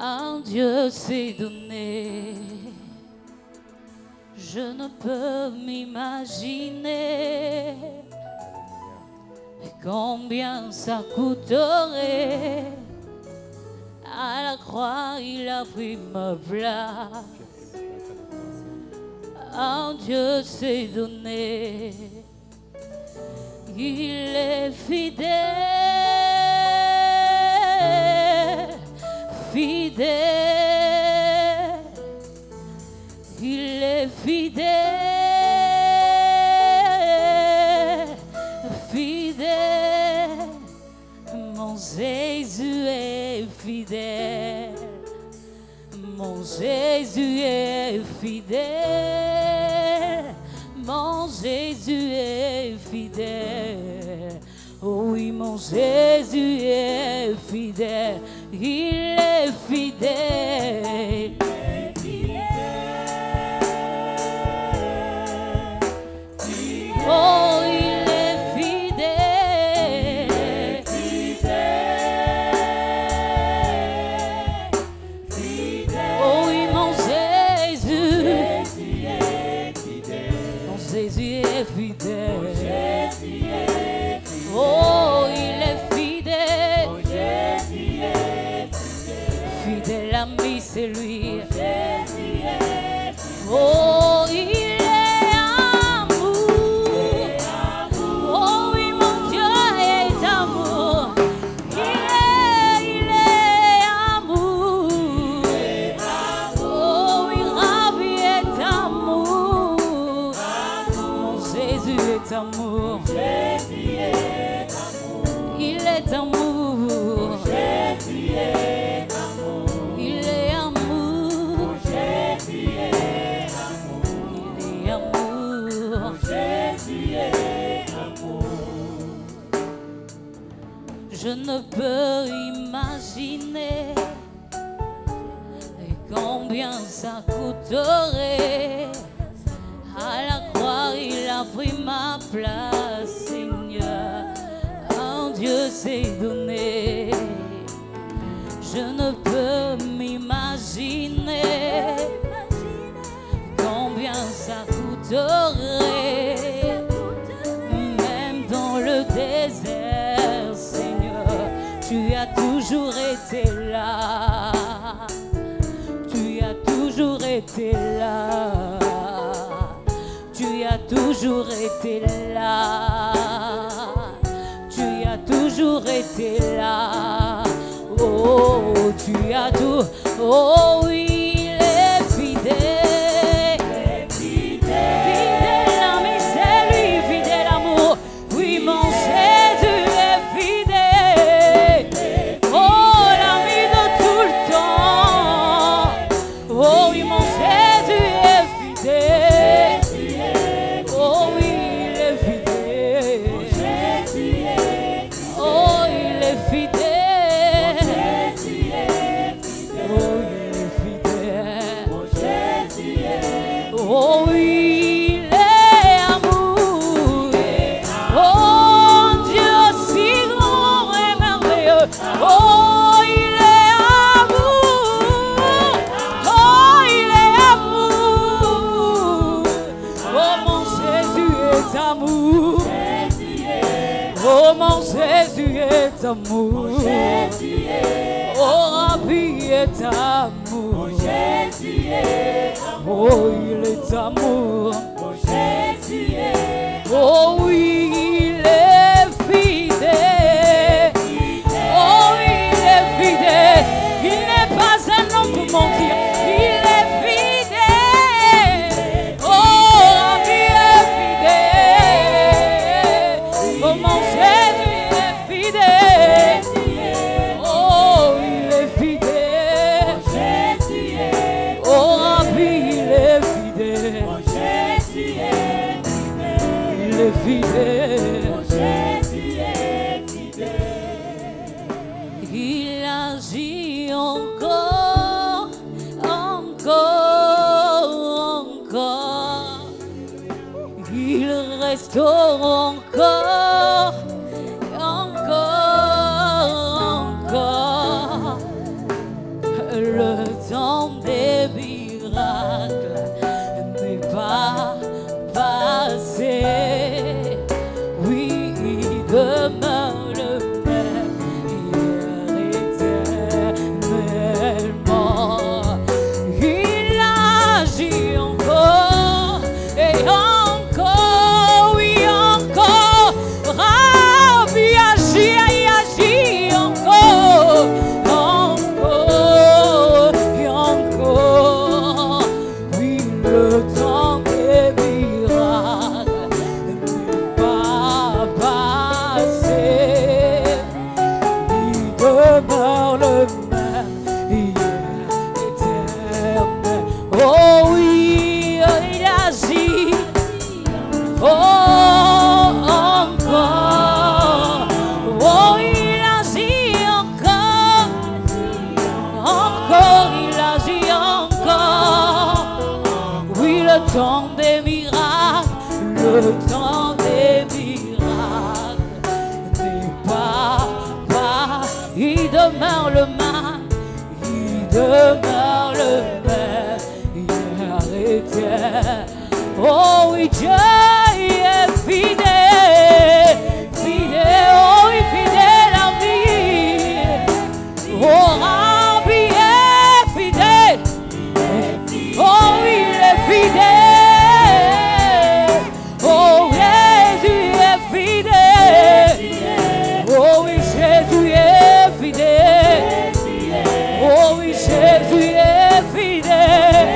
Un Dieu s'est donné. Je ne peux m'imaginer combien ça coûterait. À la croix, il a pris ma place. Un Dieu s'est donné. Il est fidèle, fidèle. Il est fidèle, fidèle. Mon Jésus est fidèle. Mon Jésus est fidèle. Mon Jésus est fidèle. Oh oui, mon Jésus est fidèle. Il est fidèle. Oh, il est fidèle, fidèle. Oh oui, mon Jésus, mon Jésus est fidèle. Oh, il est fidèle, fidèle ami, c'est lui. Oh, il amour, Jésus est amour, il est amour, Jésus est amour, il est amour, Jésus est amour, il est amour, Jésus est amour. Je ne peux imaginer combien ça coûterait. À la croix, il a pris ma place, Seigneur. Un Dieu s'est donné. Je ne peux m'imaginer combien ça coûterait. Même dans le désert, Seigneur, tu as toujours été là. Tu as toujours été là. Tu as toujours été là. Tu as toujours été là. Oh, tu as tout. Oh oui, il est fidèle. Fidèle ami, c'est lui, fidèle amour. Oui, mon Jésus est fidèle. Oh, l'ami de tout le temps. Oh oui, mon Jésus est fidèle. Oh oui, il est fidèle. Oh, il est fidèle. Oh, il est fidèle. Oh oui, il est amour. Oh, Dieu si grand et merveilleux. Oh, il est amour. Oh, il est amour. Oh, mon Jésus est amour. Oh, mon Jésus est amour. Oh, Rabbi est amour. Oh, il est amour. Oh oui, il est fidèle. Oh, il est fidèle. Il n'est pas un homme pour mentir. Il est fidèle. Oh, Rabbi est fidèle. Oh, mon Jésus est fidèle. Oh, il est fidèle. Oh, Rabbi, il est fidèle. Il est fidèle. Il agit encore, encore, encore. Il restaure encore, encore, encore. temps des miracles, le temps des miracles n'est pas. Il demeure le même, il demeure le même, hier et hier. Oh oui, Dieu est fidèle, fidèle, oh oui, fidèle à vie. Oh, Rabbi est fidèle, oh oui, il est fidèle. Oh, Jésus est fidèle, oh oui, Jésus est fidèle. Oh oui, Jésus est fidèle.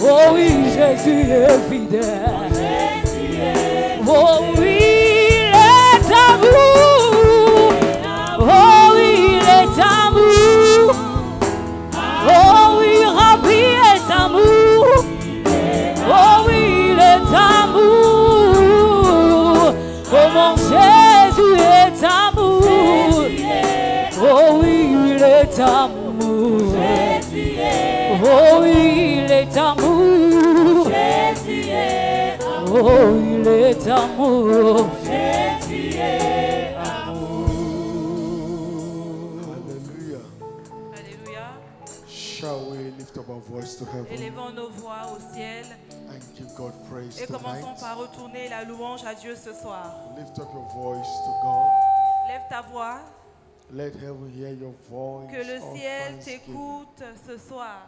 Oh oui, Jésus est fidèle. Oh oui, il est amour. Oh oui, il est amour. Oh oui, Rabbi est amour. Oh oui, il est amour. Oh mon Jésus est amour. Oh oui, il est amour. Oh oui, il est amour. Oh, il est amour. Hallelujah. Alléluia. Shall we lift up our voice to heaven Élevons nos voix au ciel and give God praise et commençons tonight? par retourner la louange à Dieu ce soir. Lift up your voice to God. Lève ta voix, Let heaven hear your voice que le of ciel thanksgiving. t'écoute ce soir.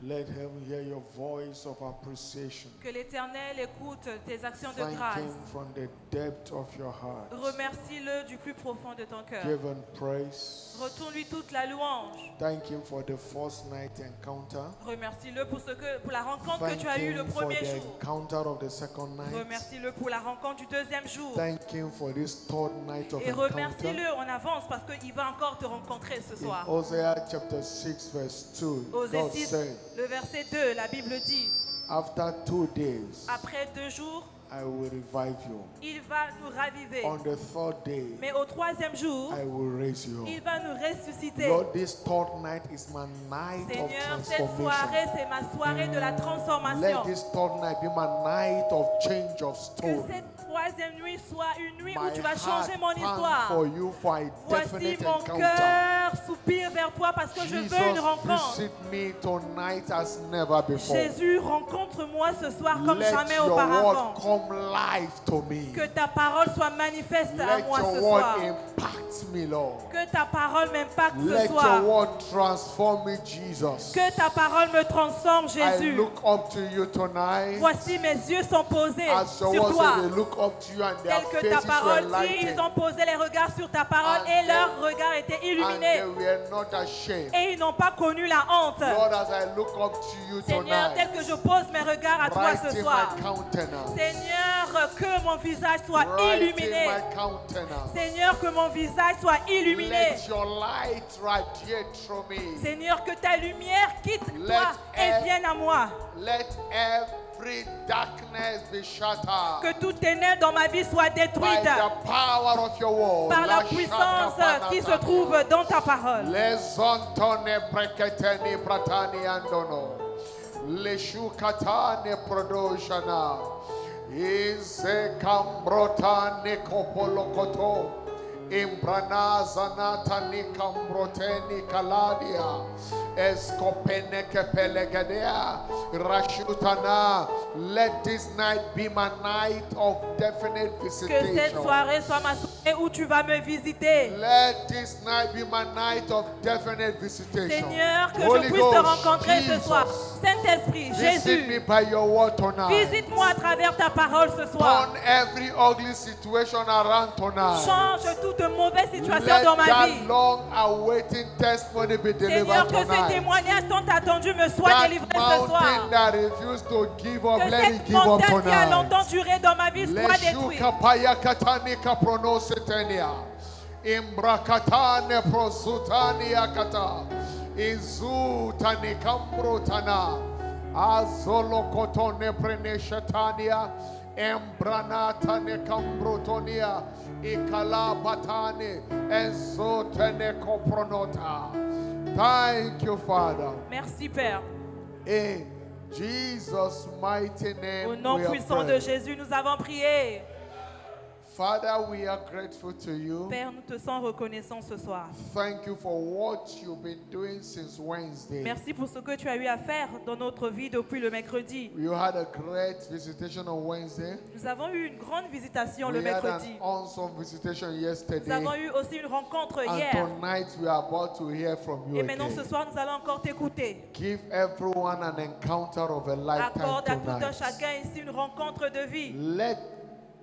Let heaven hear your voice of appreciation. Que l'Éternel écoute tes actions de Thank grâce. Him from the depth of your heart. Remercie-le du plus profond de ton cœur. Give Him praise. Retourne-lui toute la louange. Thank Him for the first night encounter. Remercie-le pour la rencontre que Thank tu as eue le Him for premier the jour. encounter of the second night. Remercie-le pour la rencontre du deuxième jour. Thank Him for this third night of Et encounter. remercie-le en avance parce qu'il va encore te rencontrer ce soir. In Hosea chapter 6 verse 2, Osée God 6, said, le verset 2, la Bible dit, after 2 days, après 2 jours, I will revive you. il va nous raviver. On the third day, Mais au troisième jour, I will raise you il up. va nous ressusciter. Lord, this third night is my night of Seigneur, cette transformation. soirée, c'est ma soirée de la transformation. Let this third night be my night of change of Que story. cette troisième nuit soit une nuit où My tu vas heart changer mon pants histoire. for you for a Voici definite mon encounter. cœur soupire vers toi parce que je veux une Jesus, rencontre. visit me tonight as never before. Jésus, rencontre-moi ce soir comme Let jamais your auparavant. word come live to me. Que ta parole soit manifeste à Let moi your ce word soir. impact me, Lord. Que ta parole m'impacte ce Let soir. your word transform me, Jesus. Que ta parole me transforme, I Jésus. look up to you tonight. Voici mes yeux sont posés As your sur word toi. says, they look up to you and their Tel que ta faces were parole dit, lightened. ils ont posé les regards sur ta parole And et they- leurs regards étaient And they illuminés. were not ashamed. Et ils n'ont pas connu la honte. Lord, as I look up to you Seigneur, tel tonight, que je pose mes regards à toi ce brighten soir. my countenance. Seigneur, que mon visage soit Brighten illuminé. my countenance. Seigneur, que mon visage soit illuminé. Let your light radiate through me. Seigneur, que ta lumière quitte toi Let et ev- vienne à moi. Let every darkness be shattered Que toutes tes ténèbres dans ma vie soient by détruites the power of your word. par la La puissance qui se shakapanata. trouve dans ta parole. Les ontone preketeni pratani andono. Les shukatane produshana. Ize kambrotane kopolokoto. Imbrana zanata ni kambroteni kaladia. Escopene kepelegedea. Rashutana. Let this night be my night of definite Que cette visitation. soirée soit ma soirée où tu vas me visiter. Let this night be my night of definite visitation. Seigneur, que Holy je puisse te Ghost, rencontrer ce Jesus, soir. Saint-Esprit, visit me Jésus, by your word tonight. visite-moi à travers ta parole ce soir. Turn every ugly situation around tonight. Change toute mauvaise situation Let dans ma that vie. long awaiting testimony be Seigneur, delivered que ces tonight. témoignages tant attendus me soient That délivrés ce soir. mountain that refused to give up, Que let it cette give up montagne qui a tonight. longtemps duré dans ma vie soit détruite. Leshuka paya katani kapronosetenia. Imbrakatane prosutania kata. Izutani kambrotana. Azolokotone preneshatania. Embranatane kambrotonia. Ikala batane. Ezotene kopronota. Thank you, Father. Merci Père. Jesus' mighty Au name nom we have puissant de prayed. Jésus, nous avons prié. Father, we are grateful to you. Père, nous te sommes reconnaissants ce soir. Thank you for what you've been doing since Wednesday. Merci pour ce que tu as eu à faire dans notre vie depuis le mercredi. You had a great visitation on Wednesday. Nous avons eu une grande visitation le We had mercredi. an awesome visitation Nous yesterday. avons eu aussi une rencontre And hier. tonight we are about to hear from you Et maintenant ce again. soir, nous allons encore t'écouter. Give everyone an encounter of a lifetime Accorde à tout un tonight. chacun ici une rencontre de vie. Let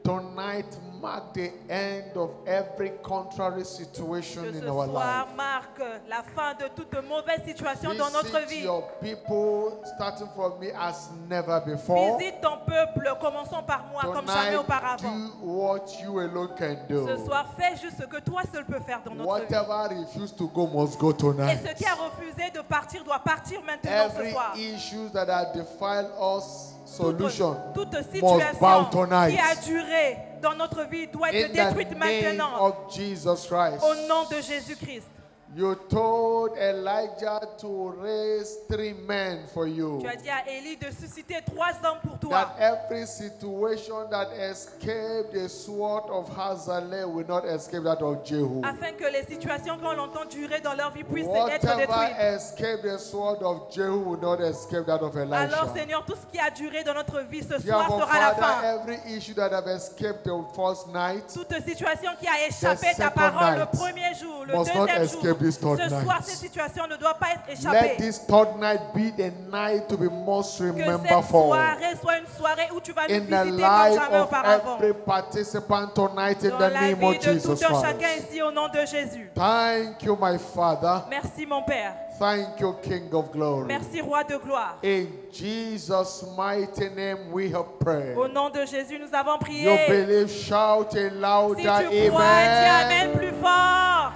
tonight mark the end of every contrary situation Que in ce our soir life. marque la fin de toute mauvaise situation dans notre Visit vie. your people, starting from me, as never before. Visite ton peuple, commençons par moi comme jamais Tonight, auparavant. do what you alone can do. Ce soir, fais juste ce que toi seul peux faire dans notre vie. Whatever refused to go must go Et tonight. ce qui a refusé de partir doit partir maintenant ce Every soir. issue that has defiled us, solution Toute must situation bow tonight. qui a duré dans notre vie doit être In détruite the name maintenant. of Jesus Christ. Au nom de Jésus-Christ. You told Elijah to raise 3 men for you. Tu as dit à Élie de susciter 3 hommes pour toi. That every situation that escaped the sword of Hazael will not escape that of Jehu. Afin que les situations qu'on entend durer dans leur vie puissent être Whatever détruites. escaped the sword of Jehu will not escape that of Alors Elisha. Seigneur, tout ce qui a duré dans notre vie ce soir Therefore, sera la Father, fin. every issue that have escaped the first night Toute situation qui a échappé The ta second parole night le premier jour, le must not deuxième jour, escape this third ce soir, night. ces situations ne doivent pas être let échappées. this third night be the night to be most Que remembered cette for. soirée soit une soirée où tu vas nous In the visiter comme life jamais of auparavant. every participant tonight, in Dans the la name vie of de Jesus tout un chacun Christ. ici au nom de Jésus. Thank you, my Father. Merci mon Père. Thank you, King of Glory. Merci Roi de gloire. In Jesus' mighty name we have prayed. Au nom de Jésus, nous avons You prié. believe, shout it Si louder, tu crois, dis amen. Amen plus fort.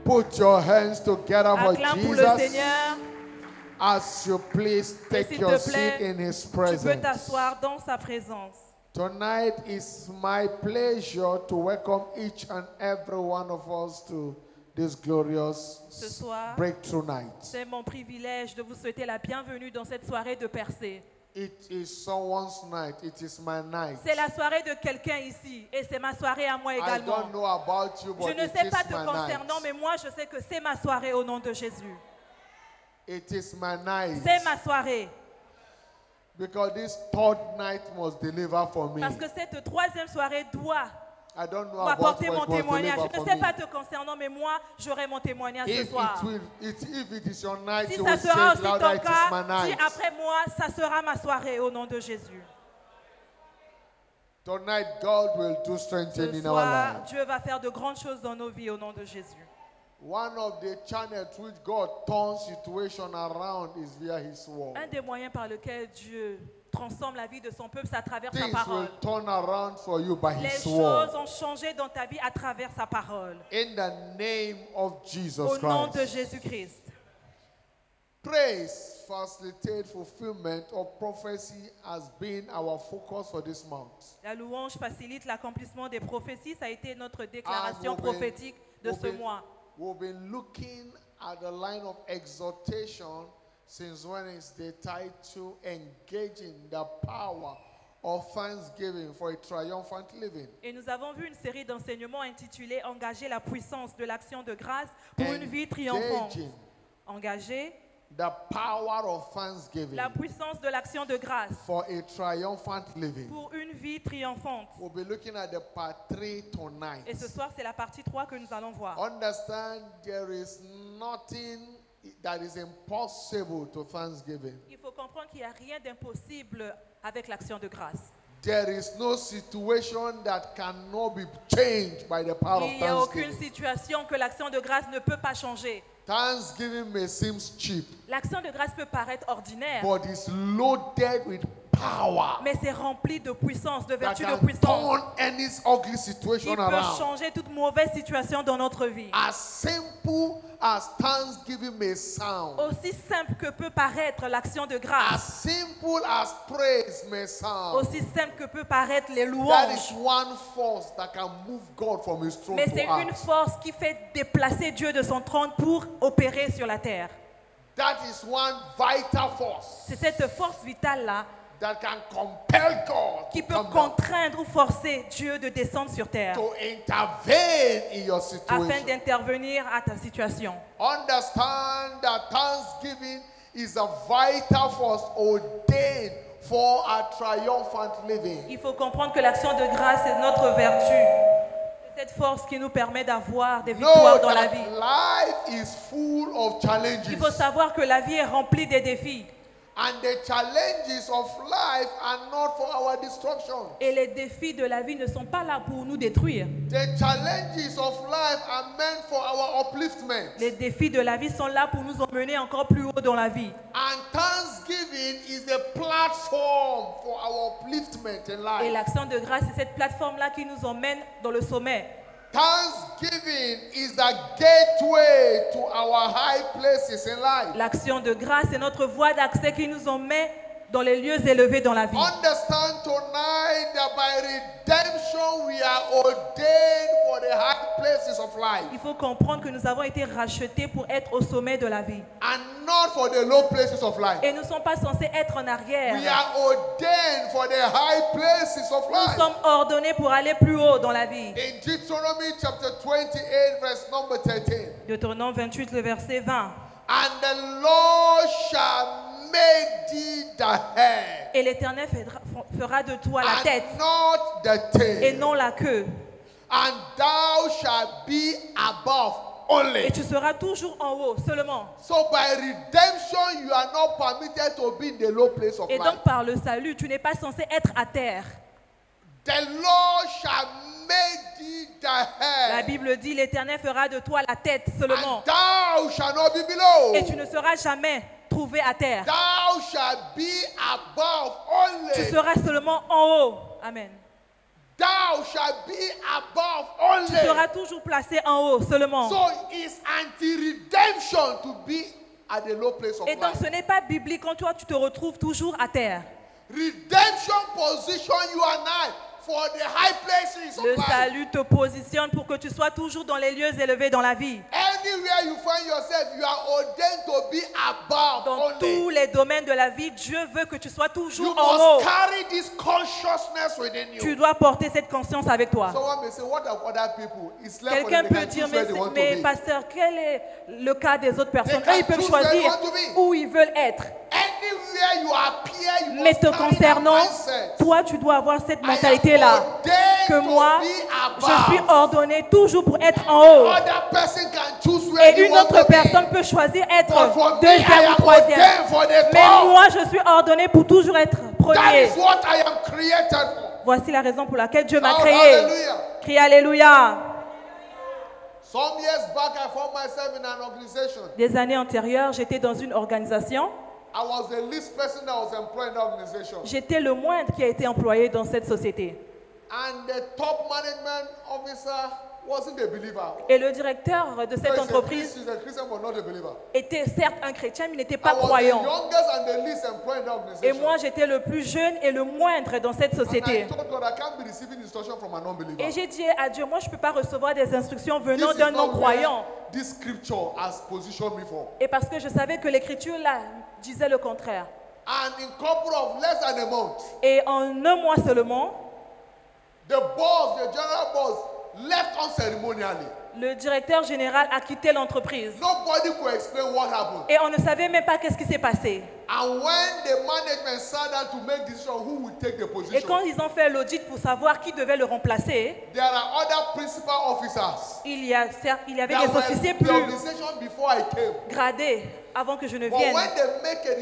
Put your hands together for Acclame pour le Jesus. Seigneur. As you please take s'il your te seat plaît, in His Tu peux presence. t'asseoir dans sa présence. Tonight is my pleasure to welcome each and every one of us to this glorious Ce soir, breakthrough night. c'est mon privilège de vous souhaiter la bienvenue dans cette soirée de percée. It is someone's night. It is my night. C'est la soirée de quelqu'un ici et c'est ma soirée à moi I également. don't know about you, Je but ne it sais is pas te my concernant, night. mais moi je sais que c'est ma soirée au nom de Jésus. It is my night. C'est ma soirée. Because this third night must deliver for me. Parce que cette troisième soirée doit I don't know m'apporter about mon what must témoignage. deliver Je ne for sais me. pas te concernant, mais moi j'aurai mon témoignage ce If soir. if it is your night, Si you ça will say sera it aussi louder, ton it is cas, my dis night. après moi, ça sera ma soirée au nom de Jésus. Tonight, God will do Ce strengthening in our soir, lives. Dieu va faire de grandes choses dans nos vies au nom de Jésus. One of the channels which God turns situation around is via His word. Un des moyens par lequel Dieu transforme la vie de son peuple, c'est à travers sa Things parole. will turn around for you by Les His choses word. ont changé dans ta vie à travers sa parole. In the name of Jesus Au nom de Christ. Jésus-Christ. Praise facilitate fulfillment of prophecy has been our focus for this month. La louange facilite l'accomplissement des prophéties. Ça a été notre déclaration And we've been- prophétique de ce mois. We've been looking at the line of exhortation since Wednesday tied to engaging the power of thanksgiving for a triumphant living. Et nous avons vu une série d'enseignements intitulée Engager la puissance de l'action de grâce pour une vie triomphante. Engaging Engager the power of thanksgiving la puissance de l'action de grâce for a triumphant living. pour une vie triomphante. We'll be looking at the part 3 tonight. Et ce soir, c'est la partie 3 que nous allons voir. Understand there is nothing that is impossible to thanksgiving. Il faut comprendre qu'il n'y a rien d'impossible avec l'action de grâce. There is no situation that cannot be changed by the power of Il n'y a aucune thanksgiving. situation que l'action de grâce ne peut pas changer. Thanksgiving may seem cheap, L'action de grâce peut paraître ordinaire, but it's loaded with power mais c'est rempli de puissance, de that vertu de can puissance. turn any ugly Qui situation peut around. changer toute mauvaise situation dans notre vie. As simple as thanksgiving may sound, Aussi simple que peut paraître l'action de as grâce, simple as praise may sound, aussi simple que peut paraître les that is louanges, one force that can move God from His throne mais to c'est une earth. force qui fait déplacer Dieu de son trône pour opérer sur la terre. That is one vital force C'est cette force vitale-là that can compel God qui to peut come down, contraindre ou forcer Dieu de descendre sur terre to intervene in your afin situation. d'intervenir à ta situation. Understand that thanksgiving is a vital force ordained for a triumphant living. Il faut comprendre que l'action de grâce est notre vertu. C'est cette force qui nous permet d'avoir des Know victoires dans la that vie. life is full of challenges. Il faut savoir que la vie est remplie des défis. And the challenges of life are not for our destruction. Et les défis de la vie ne sont pas là pour nous détruire. The challenges of life are meant for our upliftment. Les défis de la vie sont là pour nous emmener encore plus haut dans la vie. And thanksgiving is the platform for our upliftment in Et life. l'action de grâce, c'est cette plateforme-là qui nous emmène dans le sommet. Thanksgiving is the gateway to our high places in life. L'action de grâce est notre voie d'accès qui nous emmène dans les lieux élevés dans la vie. Understand tonight that by redemption we are ordained for the high places of life Il faut comprendre que nous avons été rachetés pour être au sommet de la vie. and not for the low places of life. Et nous ne sommes pas censés être en arrière. We are ordained for the high places of Nous life. sommes ordonnés pour aller plus haut dans la vie. In Deuteronomy chapter 28 verse number 13. Deutéronome 28, le verset 20. And the Lord shall make thee the head Et l'Éternel fera de toi la tête and not the et tail. non la queue. And thou shalt be above Et only. tu seras toujours en haut seulement. So by redemption, you are not permitted to be in the low place of Et life. donc par le salut, tu n'es pas censé être à terre. The Lord shall make thee the La head, Bible dit, l'Éternel fera de toi la tête seulement. and thou shalt not be below. Et tu ne seras jamais trouvé à terre. Thou shalt be above Tu only. seras seulement en haut. Amen. Thou shalt be above Tu only. seras toujours placé en haut seulement. So it's anti-redemption to be at the low place of Et donc life. ce n'est pas biblique quand toi tu te retrouves toujours à terre. Redemption position you and I for the high places of Le life. salut te positionne pour que tu sois toujours dans les lieux élevés dans la vie. Anywhere you find yourself, you are ordained to be above Dans tous only. les domaines de la vie, Dieu veut que tu sois You toujours en haut. must carry this consciousness within Tu you. dois porter cette conscience avec toi. Someone may say, what of other people? It's left for Quelqu'un them. They peut can dire, choose where they want to mais be. pasteur, quel est le cas des autres personnes? They can Eux, ils peuvent choose where they choisir want to be. où ils veulent être. Anywhere you appear, you Mais must te carry that concernant, mindset. toi, tu dois avoir cette I am mentalité-là. ordained Que moi, to be je suis above. ordonné toujours pour être en haut. Other person can choose where Et you une want autre to be. personne peut choisir But être for me, I deuxième ou am troisième. ordained for the Mais top. moi, je suis ordonné pour toujours être That premier. is what I am created for. Voici la raison pour laquelle Dieu m'a Oh, créé. hallelujah. Crie Alléluia. Some years back, I found myself in an organization. Des années antérieures, j'étais dans une organisation. I was the least person that was employed in that organization. J'étais le moindre qui a été employé dans cette société. And the top management officer wasn't a believer. Et le directeur de cette entreprise He's a Christian, but not a believer. était certes un chrétien, mais n'était I pas was the croyant. youngest and the least employed in that Et organization. moi, j'étais le plus jeune et le moindre dans cette And I société. told God, I can't be receiving instruction from an unbeliever. Et j'ai dit à Dieu, moi, je ne peux pas recevoir des instructions This venant is d'un not non-croyant. where this scripture has positioned me for. Et parce que je savais que l'écriture, là, disait le contraire. And in couple of less than a month, Et en un mois seulement, the boss, the general boss, left unceremonially. le directeur général a quitté l'entreprise. Nobody could explain what happened. Et on ne savait même pas qu'est-ce qui s'est passé. And when the management sat down to make decision who would take the Et position, quand ils ont fait l'audit pour savoir qui devait le remplacer, there are other principal officers il y avait that des officiers were in the plus organization before I came. gradés avant que je ne But vienne. when they make a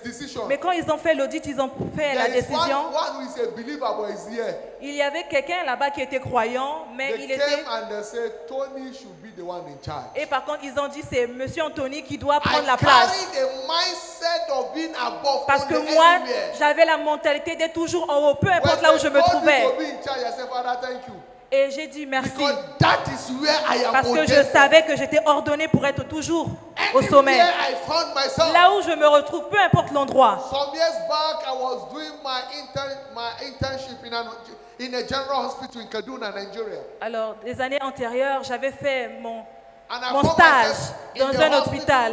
decision, Mais quand ils ont fait l'audit, ils ont fait la there is décision. one who is a believer but is here. Il y avait quelqu'un là-bas qui était croyant, mais They il came était... and they said Tony should be the one in charge. Et par contre, ils ont dit c'est Monsieur Anthony qui doit I prendre la carry place. the mindset of being above Parce que only moi, anywhere. j'avais la mentalité d'être toujours en haut, peu When importe là où je me they told trouvais. you to be in charge, I said, Father, thank you. Et j'ai dit merci. Because that is where I am Parce que je ordained. savais que j'étais ordonné pour être toujours au sommet. Anywhere I found myself. Là où je me retrouve, peu importe l'endroit. Some years back, I was doing my internship in a general hospital in Kaduna, Nigeria. Alors, des années antérieures, j'avais fait mon And I stage found myself in dans the un hospital. hôpital.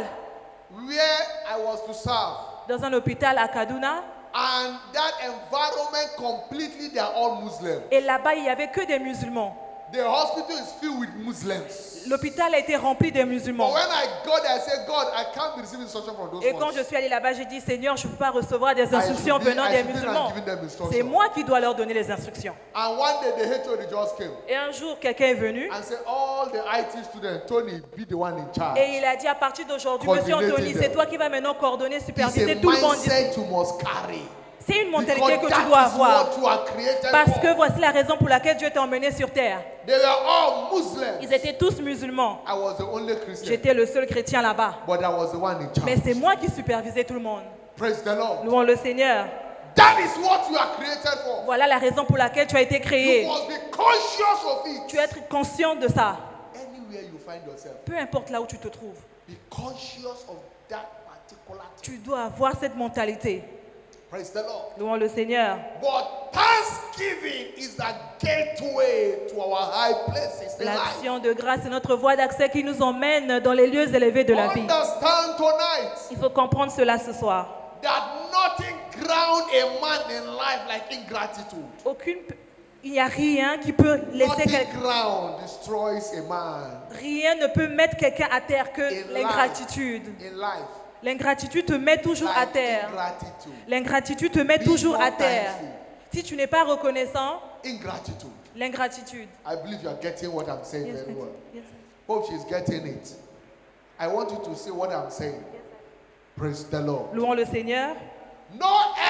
where I was to serve. dans un hôpital à Kaduna. And that environment completely, they are all Muslims. Et là-bas, il n'y avait que des musulmans. The hospital is filled with Muslims. L'hôpital a été rempli de But musulmans. when I got there, I said, God, I can't be receiving instruction from those Et quand ones. je suis allé là-bas, j'ai dit, Seigneur, je ne peux pas recevoir des I instructions should be- venant I des should be musulmans. giving them instruction. C'est moi qui dois leur donner les instructions. And one day the HOD just came Et un jour, quelqu'un est venu and said, all the IT students, Tony, be the one in charge. et il a dit, à partir d'aujourd'hui, Monsieur Coordinating Anthony, them. c'est toi qui vas maintenant coordonner, It's a superviser tout le monde. mindset you must carry. C'est une mentalité Because que tu that dois is avoir. what you are created Parce for. que voici la raison pour laquelle Dieu t'a emmené sur terre. They were all Muslims. Ils étaient tous musulmans. I was the only Christian, J'étais le seul chrétien là-bas. but I was the one in charge. Mais c'est moi qui supervisais tout le monde. Praise the Lord. Louons le Seigneur. That is what you are created for. Voilà la raison pour laquelle tu as été You créé. must be conscious of it. Tu dois être conscient de ça. Anywhere you find yourself, Peu importe là où tu te trouves. be conscious of that particular thing. Tu dois avoir cette mentalité. Praise the Lord. Louons le Seigneur. But thanksgiving is the gateway to our high places in life. L'action de grâce est notre voie d'accès qui nous emmène dans les lieux élevés de la vie. Understand tonight Il faut comprendre cela ce soir. that nothing ground a man in life like ingratitude. Il n'y a rien qui peut laisser Nothing quelqu'un. ground destroys a man Rien ne peut mettre quelqu'un à terre que in l'ingratitude. life. In life, L'ingratitude te met toujours à like terre. ingratitude. L'ingratitude te met Be toujours more à terre. thankful. Si tu n'es pas reconnaissant, Ingratitude. l'ingratitude. I believe you are getting what I'm saying Yes, very sir. well. Yes, sir. Hope she's getting it. I want you to see what I'm saying. Praise the Lord. Louons le Seigneur. No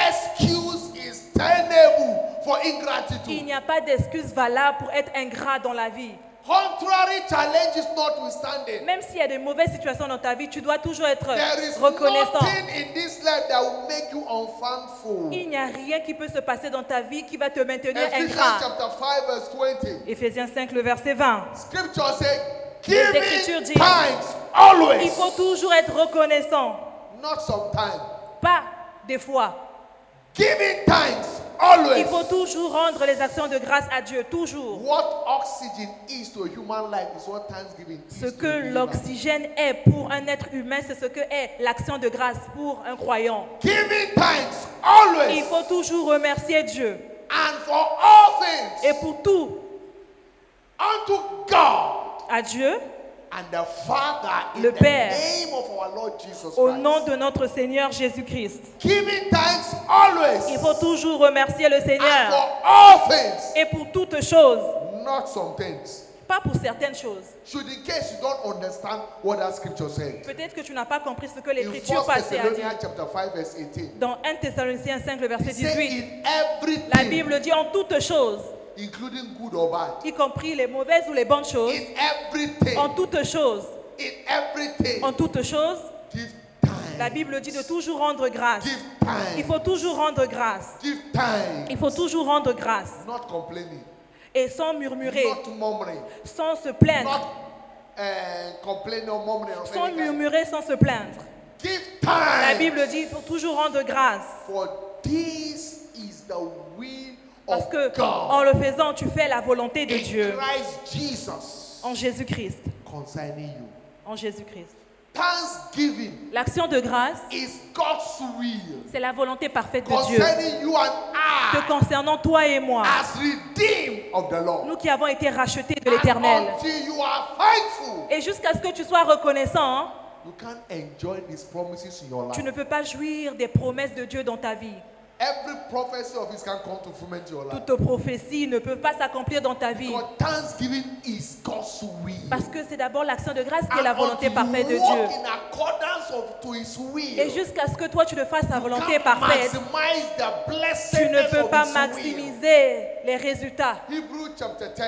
excuse is tenable for Il ingratitude. n'y a pas d'excuse valable pour être ingrat dans la vie. Contrary challenges notwithstanding, Même s'il y a de mauvaises situations dans ta vie, tu dois toujours être there is reconnaissant. nothing in this life that will make you unthankful. Il n'y a rien qui peut se passer dans ta vie qui va te maintenir Ephesians ingrat. chapter 5 verse 20. Éphésiens 5, le verset 20. Scripture says, Écritures giving disent, thanks always. Il faut toujours être reconnaissant. Not sometimes. Pas des fois. Giving thanks Il always. faut toujours rendre les actions de grâce à Dieu. Toujours. What oxygen is to a human life is what thanksgiving is Ce to a que believer. l'oxygène est pour un être humain, c'est ce que est l'action de grâce pour un croyant. Giving thanks Il always faut toujours remercier Dieu. and for all things Et pour tout, unto God à Dieu, and the Father in Le the Père, name of our Lord Jesus au Christ. nom de notre Seigneur Jésus-Christ. Giving thanks always Il faut toujours remercier le and Seigneur. for all things, Et pour toutes choses, not some things. pas pour certaines choses. Should in case you don't understand what that scripture said. Peut-être que tu n'as pas compris ce que In l'Écriture 1 passée a dit. Thessalonians chapter 5 verse 18. Dans 1 Thessaloniciens 5, le verset It says 18, in la everything, Bible dit en toutes choses, including good or bad. y compris les mauvaises ou les bonnes choses, In everything, en toutes choses, in everything, en toutes choses, give la thanks. Bible dit de toujours rendre grâce. Give Il thanks. faut toujours rendre grâce. Give thanks. Il faut toujours rendre grâce. Not complaining. Et sans murmurer, Not murmuring. sans se plaindre, Not complaining or murmuring. Or sans any kind. murmurer, sans se plaindre. Give La thanks. Bible dit il faut toujours rendre grâce. For this is the will Parce of que en God le faisant, tu fais la volonté de in Dieu. Christ Jesus En Jésus-Christ. concerning you. En Jésus-Christ. Thanksgiving L'action de grâce, is God's will c'est la volonté parfaite de Dieu. concerning you and Te I concernant toi et moi, as redeemed of the Lord. nous qui avons été rachetés de And l'Éternel. until you are thankful, Et jusqu'à ce que tu sois reconnaissant, hein, you can't enjoy these promises in your life. tu ne peux pas jouir des promesses de Dieu dans ta vie. Every prophecy of His can come to fulfillment in your life. Toutes prophéties ne peuvent pas s'accomplir dans ta vie. Because thanksgiving is God's will. Parce que c'est d'abord l'action de grâce qui est And la volonté until parfaite de you walk Dieu. in accordance to His will, Et jusqu'à ce que toi tu le fasses sa you volonté can't parfaite, maximize the tu ne blessedness peux of pas His will. maximiser les résultats. Hebrews chapter 10,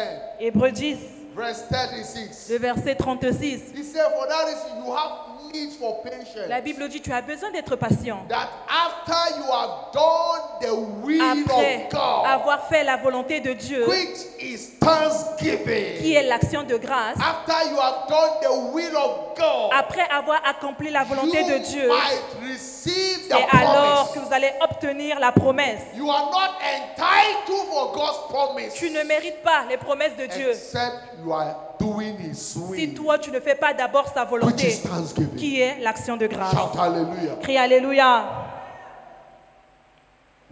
Hébreux 10, verse 36. le verset 36. He said, for that reason you have need for patience. La Bible dit tu as besoin d'être patient. That after you have done the will Après of God, avoir fait la volonté de Dieu, which is thanksgiving. qui est l'action de grâce, After you have done the will of God, après avoir accompli la volonté de Dieu, you might receive the c'est alors promise. que vous allez obtenir la promesse. You are not entitled for God's promise Tu ne mérites pas les promesses de Dieu, except you are doing His will, Si toi, tu ne fais pas d'abord sa which volonté, is thanksgiving. qui est l'action de grâce. Shout hallelujah. Crie Alléluia.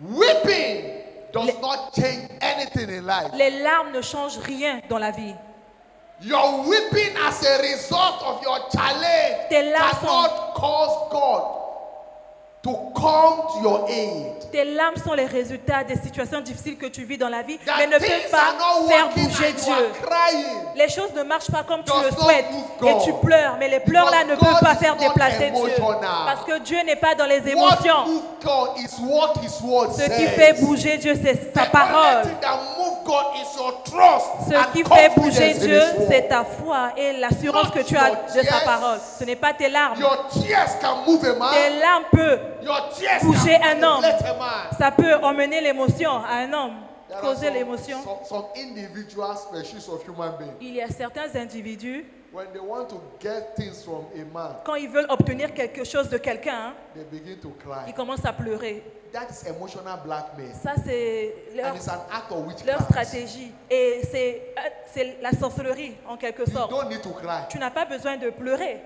Weeping does not change anything in life. Les larmes ne changent rien dans la vie. Your weeping as a result of your challenge Tes larmes cannot cause God to come to your aid. Tes larmes sont les résultats des situations difficiles que tu vis dans la vie, That mais ne things peuvent are pas not faire working bouger and you Dieu. are crying. Les choses ne marchent pas comme tu Does le not souhaites move et God. tu pleures, mais les pleurs là ne Because peuvent pas God faire is not déplacer Dieu. emotional. Parce que Dieu n'est pas dans les What émotions. moves God is what His word Ce qui says. fait bouger Dieu, c'est sa The parole. only thing that moves God is your trust Ce and qui fait bouger confidence in Dieu, His word. c'est ta foi et l'assurance que tu as de sa parole. Ce n'est pas tes larmes. Your tears can move a man. Tes larmes peuvent Your tears bouger can un homme. manipulate a man. Ça peut emmener l'émotion à un homme, There are causer l'émotion. some individual species of human beings. Il y a certains individus, When they want to get things from a man, quand ils veulent obtenir quelque chose de quelqu'un, they begin to cry. ils commencent à pleurer. That is emotional blackmail. Ça, c'est And it's an act of leur witchcraft. stratégie. Et c'est la sorcellerie, en quelque You sorte. don't need to cry. Tu n'as pas besoin de pleurer.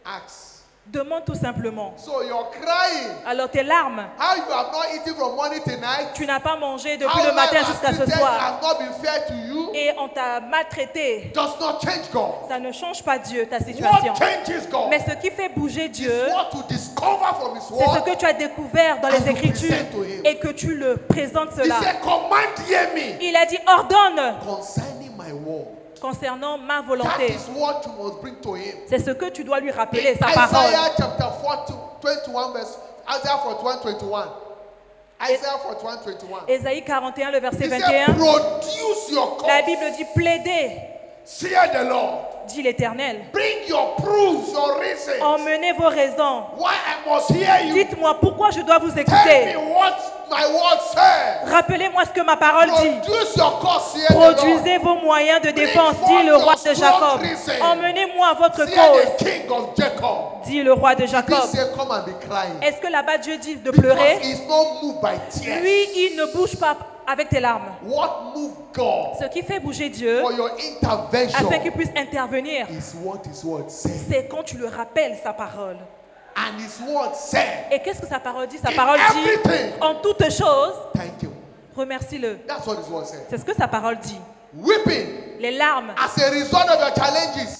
Ask. Demande tout simplement. So you're crying. Alors tes larmes, How you have not eaten from morning to night? tu n'as pas mangé depuis How le matin life jusqu'à has ce treated soir. has not been fair to you. Et on t'a maltraité. Does not change God. Ça ne change pas Dieu, ta situation. What changes God? Mais ce qui fait bouger Dieu, Is what to discover from His c'est ce word. que tu as découvert dans And les you Écritures present to him. et que tu le présentes He cela. said, command ye me Il a dit ordonne concerning my word. concernant ma That volonté. is what you must bring to Him. C'est ce que tu dois lui rappeler, In sa parole. Isaiah chapter 21 verse Isaiah 41, 21. Isaiah 41, 21. Ésaïe 41, le verset He said, 21. produce your La cause. Bible dit plaidez, Fear the Lord. dit l'Éternel. Bring your proofs, your reasons. Emmenez vos raisons. Why I must hear you. Dites-moi pourquoi je dois vous Tell écouter. me what my word says. Rappelez-moi ce que ma parole dit. Produce your cause, fear the Lord. Produisez vos moyens de défense, dit le roi de Jacob. Emmenez-moi votre Fear cause, the King of Jacob. dit le roi de He Jacob. said, come and be crying. Est-ce que là-bas Dieu dit de Because pleurer? he's not moved by tears. Lui, il ne bouge pas avec tes larmes. What moved God Ce qui fait bouger Dieu, for your intervention afin qu'il puisse intervenir, is what His word says. c'est quand tu le rappelles sa parole. And His word said, Et qu'est-ce que sa parole dit? Sa In parole dit, everything. en toutes choses, thank you. remercie-le. That's what His word said. C'est ce que sa parole dit. Weeping Les larmes, as a result of your challenges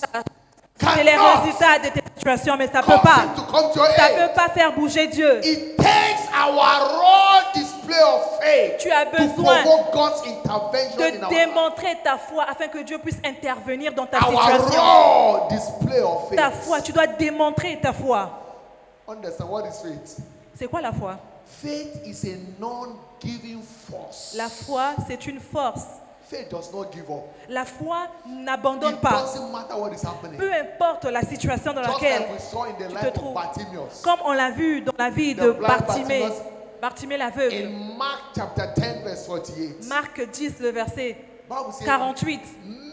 c'est les cannot résultats de tes situations, mais ça ne peut cause pas. Him to come to your Ça ne aid. peut pas faire bouger Dieu. It takes our raw display of faith Tu as to besoin provoke God's intervention in de our life. démontrer ta foi afin que Dieu puisse intervenir dans ta Our situation. raw display of Ta faith. foi, tu dois démontrer ta foi. Understand what is faith? C'est quoi la foi? Faith is a non-giving force. La foi, c'est une force. Faith does not give up. La foi n'abandonne It pas. doesn't matter what is happening. Peu importe la situation dans Just laquelle like we saw in the tu life te of trouves. Bartimaeus. Comme on l'a vu dans la vie The de blind Bartimée, Bartimaeus. Bartimée l'aveugle. In Mark chapter 10 verse 48. Marc 10, le verset Bible says, 48.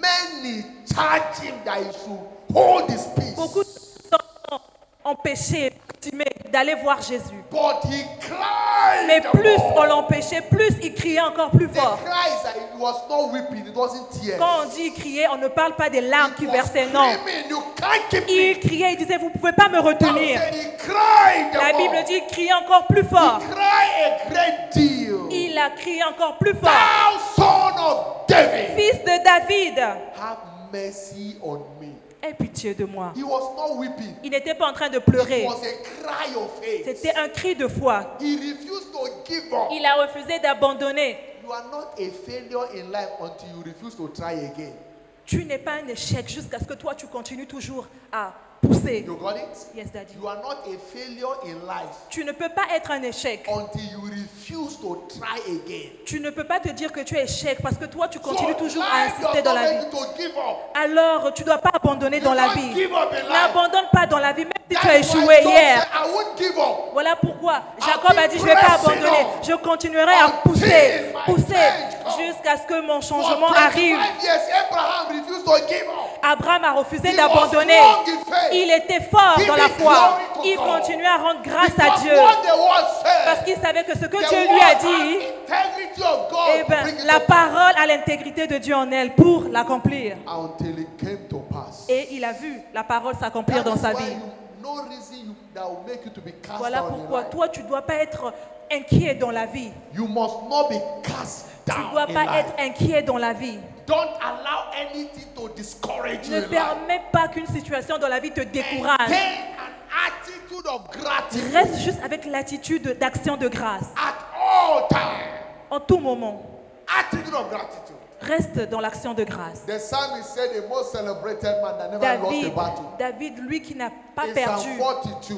many charged him that he should hold his peace. Beaucoup de gens ont empêché Bartimée d'aller voir Jésus. But he cried. Mais the plus more. on l'empêchait, plus il criait encore plus The fort. cry is that it was not weeping, it wasn't tears. Quand on dit crier, on ne parle pas des larmes It qui was versaient, non. screaming, you can't keep Il me. criait, il disait, vous ne pouvez pas me Bible retenir. said he cried the La more. Bible dit, il criait encore plus fort. He cried a great deal. Il a crié encore plus fort. Thou son of David, Fils de David, have mercy on me. aie pitié de moi. He was not weeping. Il n'était pas en train de It pleurer. was a cry of faith. C'était un cri de foi. He refused to give up. Il a refusé d'abandonner. You are not a failure in life until you refuse to try again. Tu n'es pas un échec jusqu'à ce que toi, tu continues toujours à pousser. You got it? Yes, Daddy. You are not a failure in life Tu ne peux pas être un échec. until you refuse to try again. Tu ne peux pas te dire que tu es échec parce que toi, tu So continues toujours à life insister does dans not la vie. make you to give up. Alors, tu ne dois pas abandonner dans la don't vie. give up in life. N'abandonne pas dans la vie, même si tu as That's why échoué Job hier. said, I won't give up. Voilà pourquoi Jacob a dit, je ne vais pas pressing abandonner. on Je continuerai à until pousser, my pousser change comes. jusqu'à ce que mon For changement 25 arrive. years, Abraham refused to give up. Abraham a refusé He d'abandonner. was strong in faith. Il était fort dans la Giving foi. glory to Il God. continuait à rendre grâce à Because Dieu. what the word said, Parce qu'il savait que ce que the Dieu lui a word dit, had integrity of God Eh to bien, bring it la to parole a l'intégrité de Dieu en elle pour l'accomplir. until it came to pass. Et il a vu la parole s'accomplir That dans is sa why vie. no reason that will make you to be cast Voilà down in pourquoi life. toi, tu ne dois pas être inquiet dans la vie. You must not be cast Tu ne down dois in pas life. être inquiet dans la vie. Don't allow anything to discourage you Ne in life. permets pas qu'une situation dans la vie te décourage. Maintain an attitude of gratitude Reste juste avec l'attitude d'action de grâce. at all times. En tout moment, Attitude of gratitude. reste dans l'action de grâce. The psalmist said the most celebrated man that never lost a battle. David, lui qui n'a pas In perdu, Psalm 42,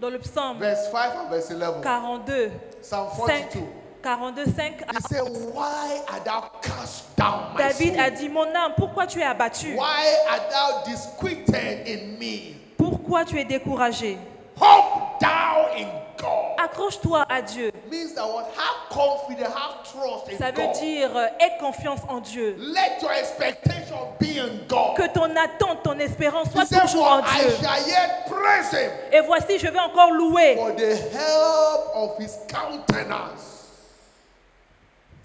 dans le psaume verse 5 and verse 11. 42, Psalm 5, 42. 42, 5. He said, why art thou cast down, my David soul? a dit, mon âme, pourquoi tu es abattu? Why art thou disquieted in me? Pourquoi tu es découragé? Hope thou in God. Accroche-toi à Dieu. Means that what? Have confidence, have trust in Ça veut God. dire, aie confiance en Dieu. Let your expectation be in God. Que ton attente, ton espérance He soit said, toujours for en I Dieu. shall yet praise him Et voici, je vais encore louer for the help of his countenance.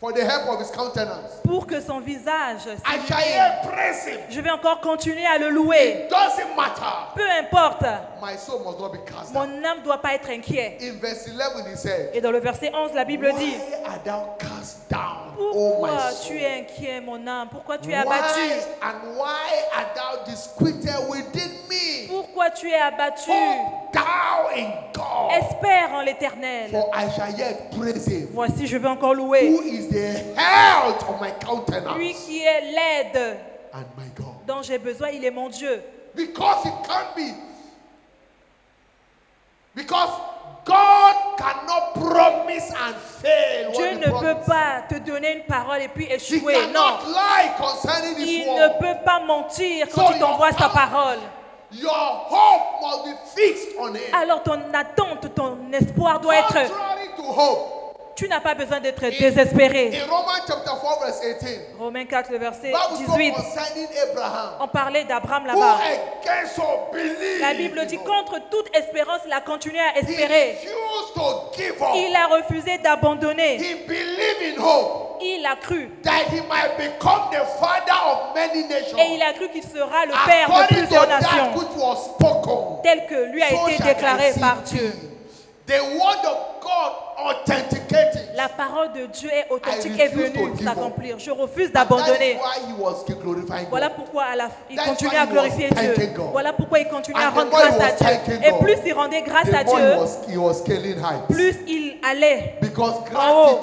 For the help of his countenance. pour que son visage I shall s'illumine. yet praise him. Je vais encore continuer à le louer. It doesn't matter. Peu importe, My soul must not be cast down. mon âme ne doit pas être inquiet. In verse 11 he said, Et dans le verset 11, la Bible dit, why art thou cast down, O my pourquoi soul? tu es inquiet, mon âme? Pourquoi tu es abattu? Why and why art thou disquieted within me? Pourquoi tu es abattu? Hope thou in God, Espère en l'Éternel. for I shall yet praise him. Voici, je vais encore louer. Who is the health of my countenance Lui qui est l'aide and my God. dont j'ai besoin, il est mon Dieu. Because it can't be. Because God cannot promise and fail. Dieu what he ne peut promised. pas te donner une parole et puis He échouer. cannot Non, lie concerning his il ne word. peut pas mentir So quand il your t'envoie sa hope- parole. Your hope must be fixed on him. Alors ton attente, ton espoir doit être... Contrary to hope. Tu n'as pas besoin d'être désespéré. In Romans chapter 4 verse 18, Romains 4, le verset Bible spoke 18. concerning Abraham, On parlait d'Abraham who là-bas. against all belief, La Bible dit, contre toute espérance, il a continué à he espérer. refused to give up. Il a refusé d'abandonner. He believed in hope Il a cru. that he might become the father of many nations. Et il a cru qu'il sera le père de According to plusieurs that nations, which was spoken, tel que lui a so été shall déclaré thy par seed Dieu. be. The word of God authenticated. La parole de Dieu est authentique I et refuse to venue give up. s'accomplir. Je refuse And that is d'abandonner. why he was glorifying Voilà God. pourquoi il That's continuait why à he glorifier was Dieu. thanking God. Voilà pourquoi il continuait à And the rendre more he grâce à was Dieu. thanking Et God, plus il rendait grâce The à more Dieu, he was scaling heights. plus il allait. Because En haut.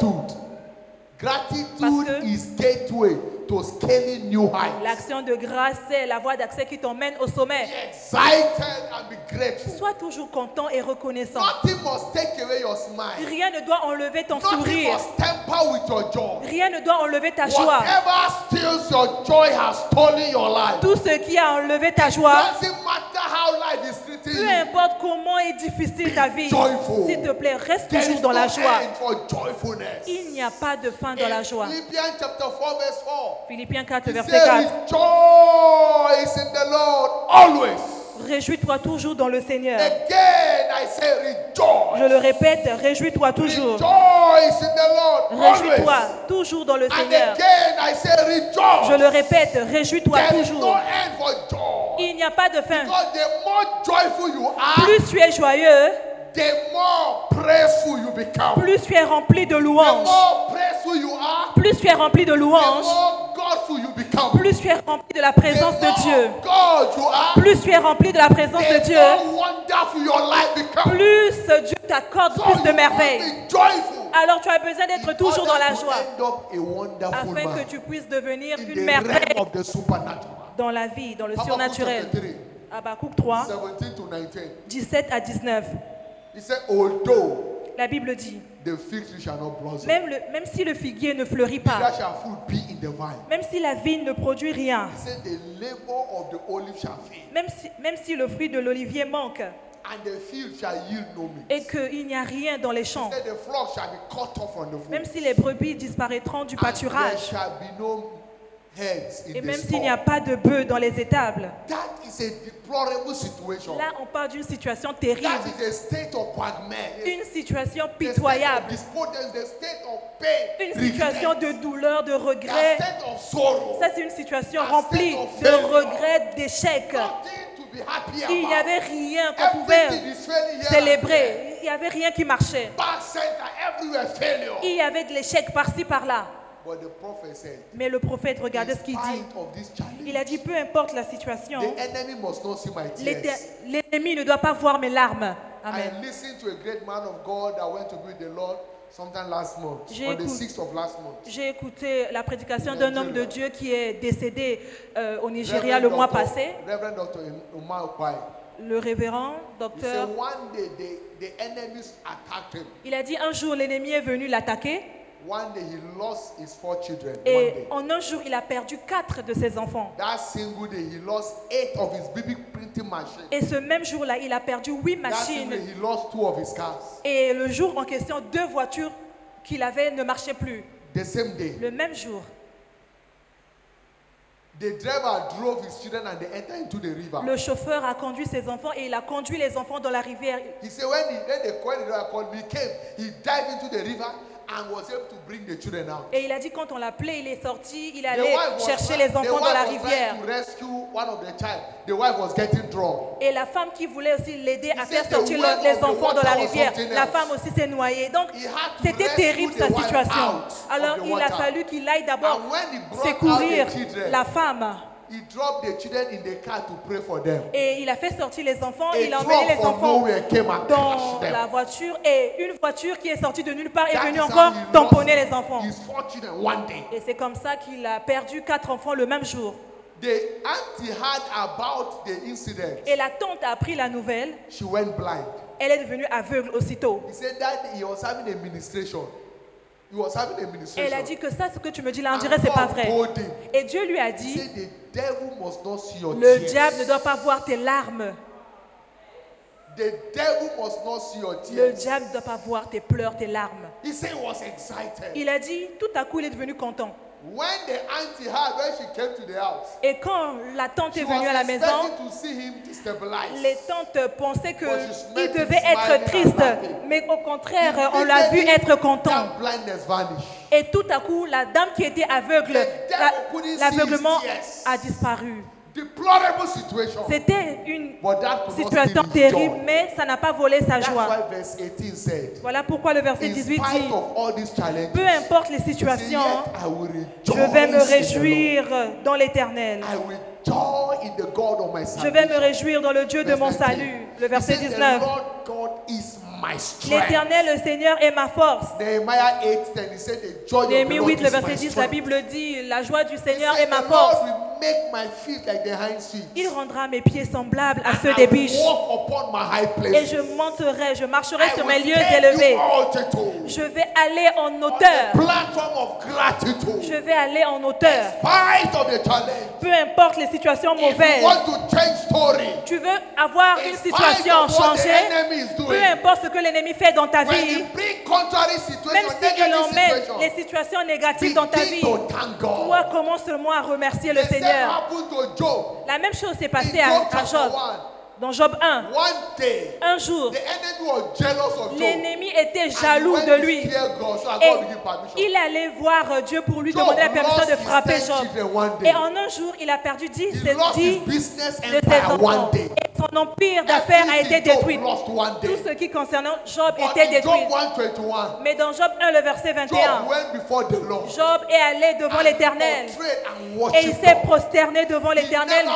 gratitude Parce que- is gateway to scaling new heights. L'action de grâce, c'est la voie d'accès qui t'emmène au sommet. Be excited and be grateful. Sois toujours content et reconnaissant. Nothing must take away your smile. Rien ne doit enlever ton Nothing sourire. must temper with your joy. Rien ne doit enlever ta joie. Whatever steals your joy has stolen your life. Tout ce qui a enlevé ta joie, Doesn't matter how life is treating peu you. importe comment est difficile ta vie, Joyful. s'il te plaît, reste There toujours is dans no la joie. end for joyfulness. Il n'y a pas de fin dans la In joie. Philippians chapter 4 verse 4. Philippiens 4, He verset said, 4. rejoice in the Lord always. Réjouis-toi toujours dans le Seigneur. Again, I say rejoice. Je le répète, réjouis-toi toujours. Rejoice in the Lord Réjouis-toi always. toujours dans le And Seigneur. again, I say rejoice. Je le répète, réjouis-toi There is no toujours. end for joy. Il n'y a pas de fin. Because the more joyful you are, Plus tu es joyeux, the more praiseful you become. plus tu es rempli de The louanges. more praiseful you are, Plus tu es rempli de the louanges, more godful you become. plus tu es rempli de la présence The de Dieu. more God you are, Plus tu es rempli de la présence de the Dieu, more wonderful your life becomes. plus Dieu t'accorde So plus you de must merveilles. be joyful. Alors tu as besoin d'être In toujours dans la order to joie, end up a wonderful afin man que tu puisses devenir in une the merveille realm of the supernatural. dans la vie, dans le Habakkuk surnaturel. chapter 3, Habakkuk 3, 17 to 19. 17 à 19. He said, although La Bible dit, the fig tree shall not blossom, même si le figuier ne fleurit neither pas, shall fruit be in the vine. même si la vigne ne produit rien, He said, the labor of the olive shall fail, même si le fruit de l'olivier manque and the field shall yield no meat. et qu'il n'y a rien dans les champs, He said, the flock shall be cut off from the même fold, si les brebis disparaîtront du and there pâturage shall be no heads in Et the même s'il n'y a store. pas de bœufs dans les étables, That is a deplorable situation. là on parle d'une situation That terrible, is a state of quagmire. une situation The state of pitoyable, despondence, the state of pain, une situation regret, de douleur, de the regret. state of sorrow. Ça c'est une situation A remplie state of de failure. regrets, d'échecs. Nothing to be happy Il n'y about. avait rien qu'on pouvait Everything is failing here. célébrer. Il n'y avait rien qui marchait. Bad center, everywhere failure. Il y avait de l'échec par-ci, par-là. But the prophet said, Mais le prophète, regardez in ce qu'il dit. spite of this challenge, Il a dit, peu importe la situation, the enemy must not see my tears. l'ennemi ne doit pas voir mes larmes. Amen. I listened to a great man of God that went to be with the Lord sometime last month, J'ai on the écouté- 6th of last month. J'ai écouté la prédication In d'un homme de Nigeria. Dieu qui est décédé au Nigeria le mois passé, Reverend Dr. Umar Okwai. le révérend He docteur. said one day the enemies attacked him. Il a dit un jour l'ennemi est venu l'attaquer One day he lost his 4 children. One et day. en un jour il a perdu 4 de ses enfants. That single day he lost 8 of his BB printing machines. Et ce même jour-là, il a perdu 8 That single day machines. he lost 2 of his cars. Et le jour en question, 2 voitures qu'il avait ne marchaient plus. The same day, Le même jour, the driver drove his children and they entered into the river. le chauffeur a conduit ses enfants et il a conduit les enfants dans la rivière. He said when the driver called me, he came, he dived into the river and was able to bring the children out. Et il a dit quand on l'appelait, il est sorti, il The allait wife was chercher trying- les the enfants dans wife la was rivière. trying to rescue one of the child. The wife was getting drunk. Et la femme qui voulait aussi l'aider à He faire said the sortir weight les of the enfants dans la water was rivière, something la else. femme aussi s'est noyée. Donc He had to c'était rescue terrible the sa wife situation. out of Alors the il a water. fallu qu'il aille d'abord And when he brought secourir out the children, la femme. he dropped the children in the car to pray for them. Et il a fait sortir les enfants, A il a emmené truck les from enfants nowhere came and dans crashed them. la voiture et une voiture qui est sortie de nulle part est That venue is how encore he tamponner lost les enfants. his 4 children one day. Et c'est comme ça qu'il a perdu 4 enfants le même jour. The auntie heard about the incident. Et la tante a appris la nouvelle, She went blind. elle est devenue aveugle aussitôt. He said that he was having a ministration. He was having a Et ministration. elle a dit que ça, ce que tu me dis là, on And dirait c'est pas God vrai. told him, Et Dieu lui a he dit, said the devil must not see your le tears. diable ne doit pas voir tes larmes. The devil must not see your Le tears. diable ne doit pas voir tes pleurs, tes larmes. He said he was excited. Il a dit, tout à coup, il est devenu content. When the auntie heard, when she came to the house, Et quand la tante she est was venue à la maison, expecting to see him destabilize. les tantes pensaient But qu'il she devait smiled être and triste, laughing. mais au contraire, on l'a vu être content. That blindness vanished. Et tout à coup, la dame qui était aveugle, l'aveuglement a disparu. Deplorable situation. C'était une But that could not situation steal his terrible, joy. mais ça n'a pas volé sa That's joie. why verse 18 said, Voilà pourquoi le verset in 18 spite dit, of all these challenges, peu importe les he said, situations, yet I will je rejoice vais me in the réjouir dans l'Éternel. Lord. I will joy in the God of my Je vais me salvation. réjouir dans le Dieu de mon salut. Le verset He said, 19. the Lord God is my strength. L'Éternel, le Seigneur, est ma force. Nehemiah 8:10, he said, the joy of the Néhémie Lord 8, le is my verset 10, la strength. Bible dit, la joie du He Seigneur said, est ma the force. Lord will make my feet like the hinds feet. Il rendra mes pieds semblables à ceux I des will biches. walk upon my high Et places. je monterai, je marcherai I sur will mes lieux take élevés. you altitude. Je vais aller en On the hauteur. platform of gratitude. Je vais aller en hauteur. Spite of the challenge. Peu importe les situations If you mauvaises. want to change story, Tu veux avoir in une spite situation of what the changée. enemy is Peu doing, importe ce que l'ennemi fait dans ta when vie. you bring contrary Même situation, s'il negative emmène situation, les situations négatives dans ta begin vie. to thank Toi, God. commence seulement à remercier le The same Seigneur. happened to Job. La même chose s'est In passée Job à chapter Job. 1, Dans Job 1, one day, un jour, the enemy was jealous of Job. l'ennemi était And jaloux when de he lui. feared God, so Et God will give permission. il allait voir Dieu pour lui Job demander la permission lost de his frapper 10 Job. children one day. Et en un jour, il a perdu 10 He lost his business de ses empire one enfants. day. Et son empire d'affaires a été Everything Job détruit. lost one day. Tout ce qui concernait Job But était in détruit. Job 1:21, Mais dans Job 1, le verset Job 21, went before the Lord. Job est allé devant l'Éternel. Portrayed and Et il worshipped s'est God. prosterné devant l'Éternel,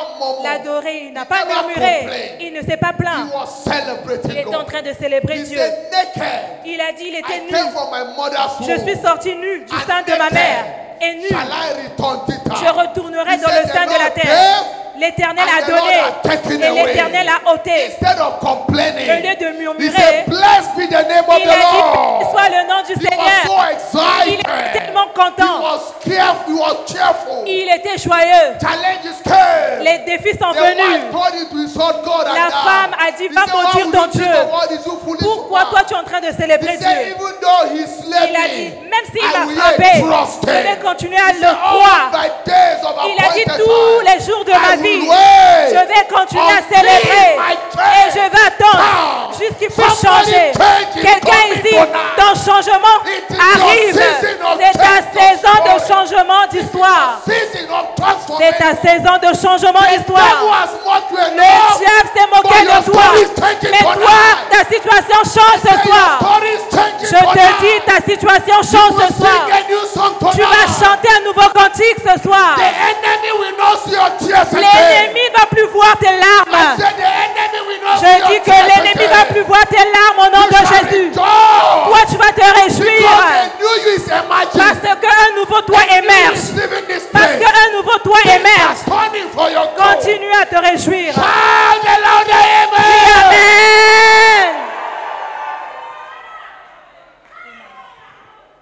l'adorer. Il n'a pas murmuré. Il ne s'est pas plaint. He was celebrating Il était en God. train de célébrer He Dieu. said, naked. Il a dit, il était I nu. came from my mother's Je suis womb. sorti nu du sein de ma mère. Et nu, Shall I return thither? je retournerai He dans said, le the sein de la Lord terre. gave, l'Éternel and a the Lord donné has taken et away. l'Éternel a ôté. Instead of complaining, Au lieu de he murmurer, said, blessed be the name of il the a dit Lord. béni soit le nom du He was Seigneur. so Il était excited. tellement He content. was careful. He was cheerful. Il était joyeux. Challenges came. Les défis sont The wife venus. told him to insult God and La die. femme a dit, He va said, why maudire would ton you think Dieu. of all this, you foolish Pourquoi woman? toi tu es en train de He célébrer said, Dieu? even though he slayed Il a me, dit, même s'il I m'a will frappé, yet trust je vais him. continuer à He le said, all croire. my days of Il a dit, appointed tous time, les jours de I ma will vie, wait je vais continuer à until célébrer. my Et je vais attendre jusqu'à ce qu'il puisse changer. Quelqu'un ici, ton changement arrive. C'est ta saison de changement d'histoire. season of C'est transformation. ta saison de changement The devil d'histoire. has mocked you Le enough. diable s'est moqué But your de toi. story is changing Mais toi, tonight. ta situation change ce Say, your soir. story is changing Je te tonight. dis, ta situation You change will ce soir. sing a new song Tu vas tonight. chanter un nouveau cantique ce soir. The enemy will not see your tears again. L'ennemi va plus voir tes I larmes. said the enemy will not see Je your dis que tears l'ennemi again. va plus voir tes larmes au nom You de shall Jésus. rejoice. Toi, tu vas te Because réjouir. a new you is emerging. Parce qu'un nouveau toi A new you émerge. is leaving this Parce place. qu'un nouveau toi Things are émerge. turning for your good. Continue à te réjouir. Shout the louder amen. Amen.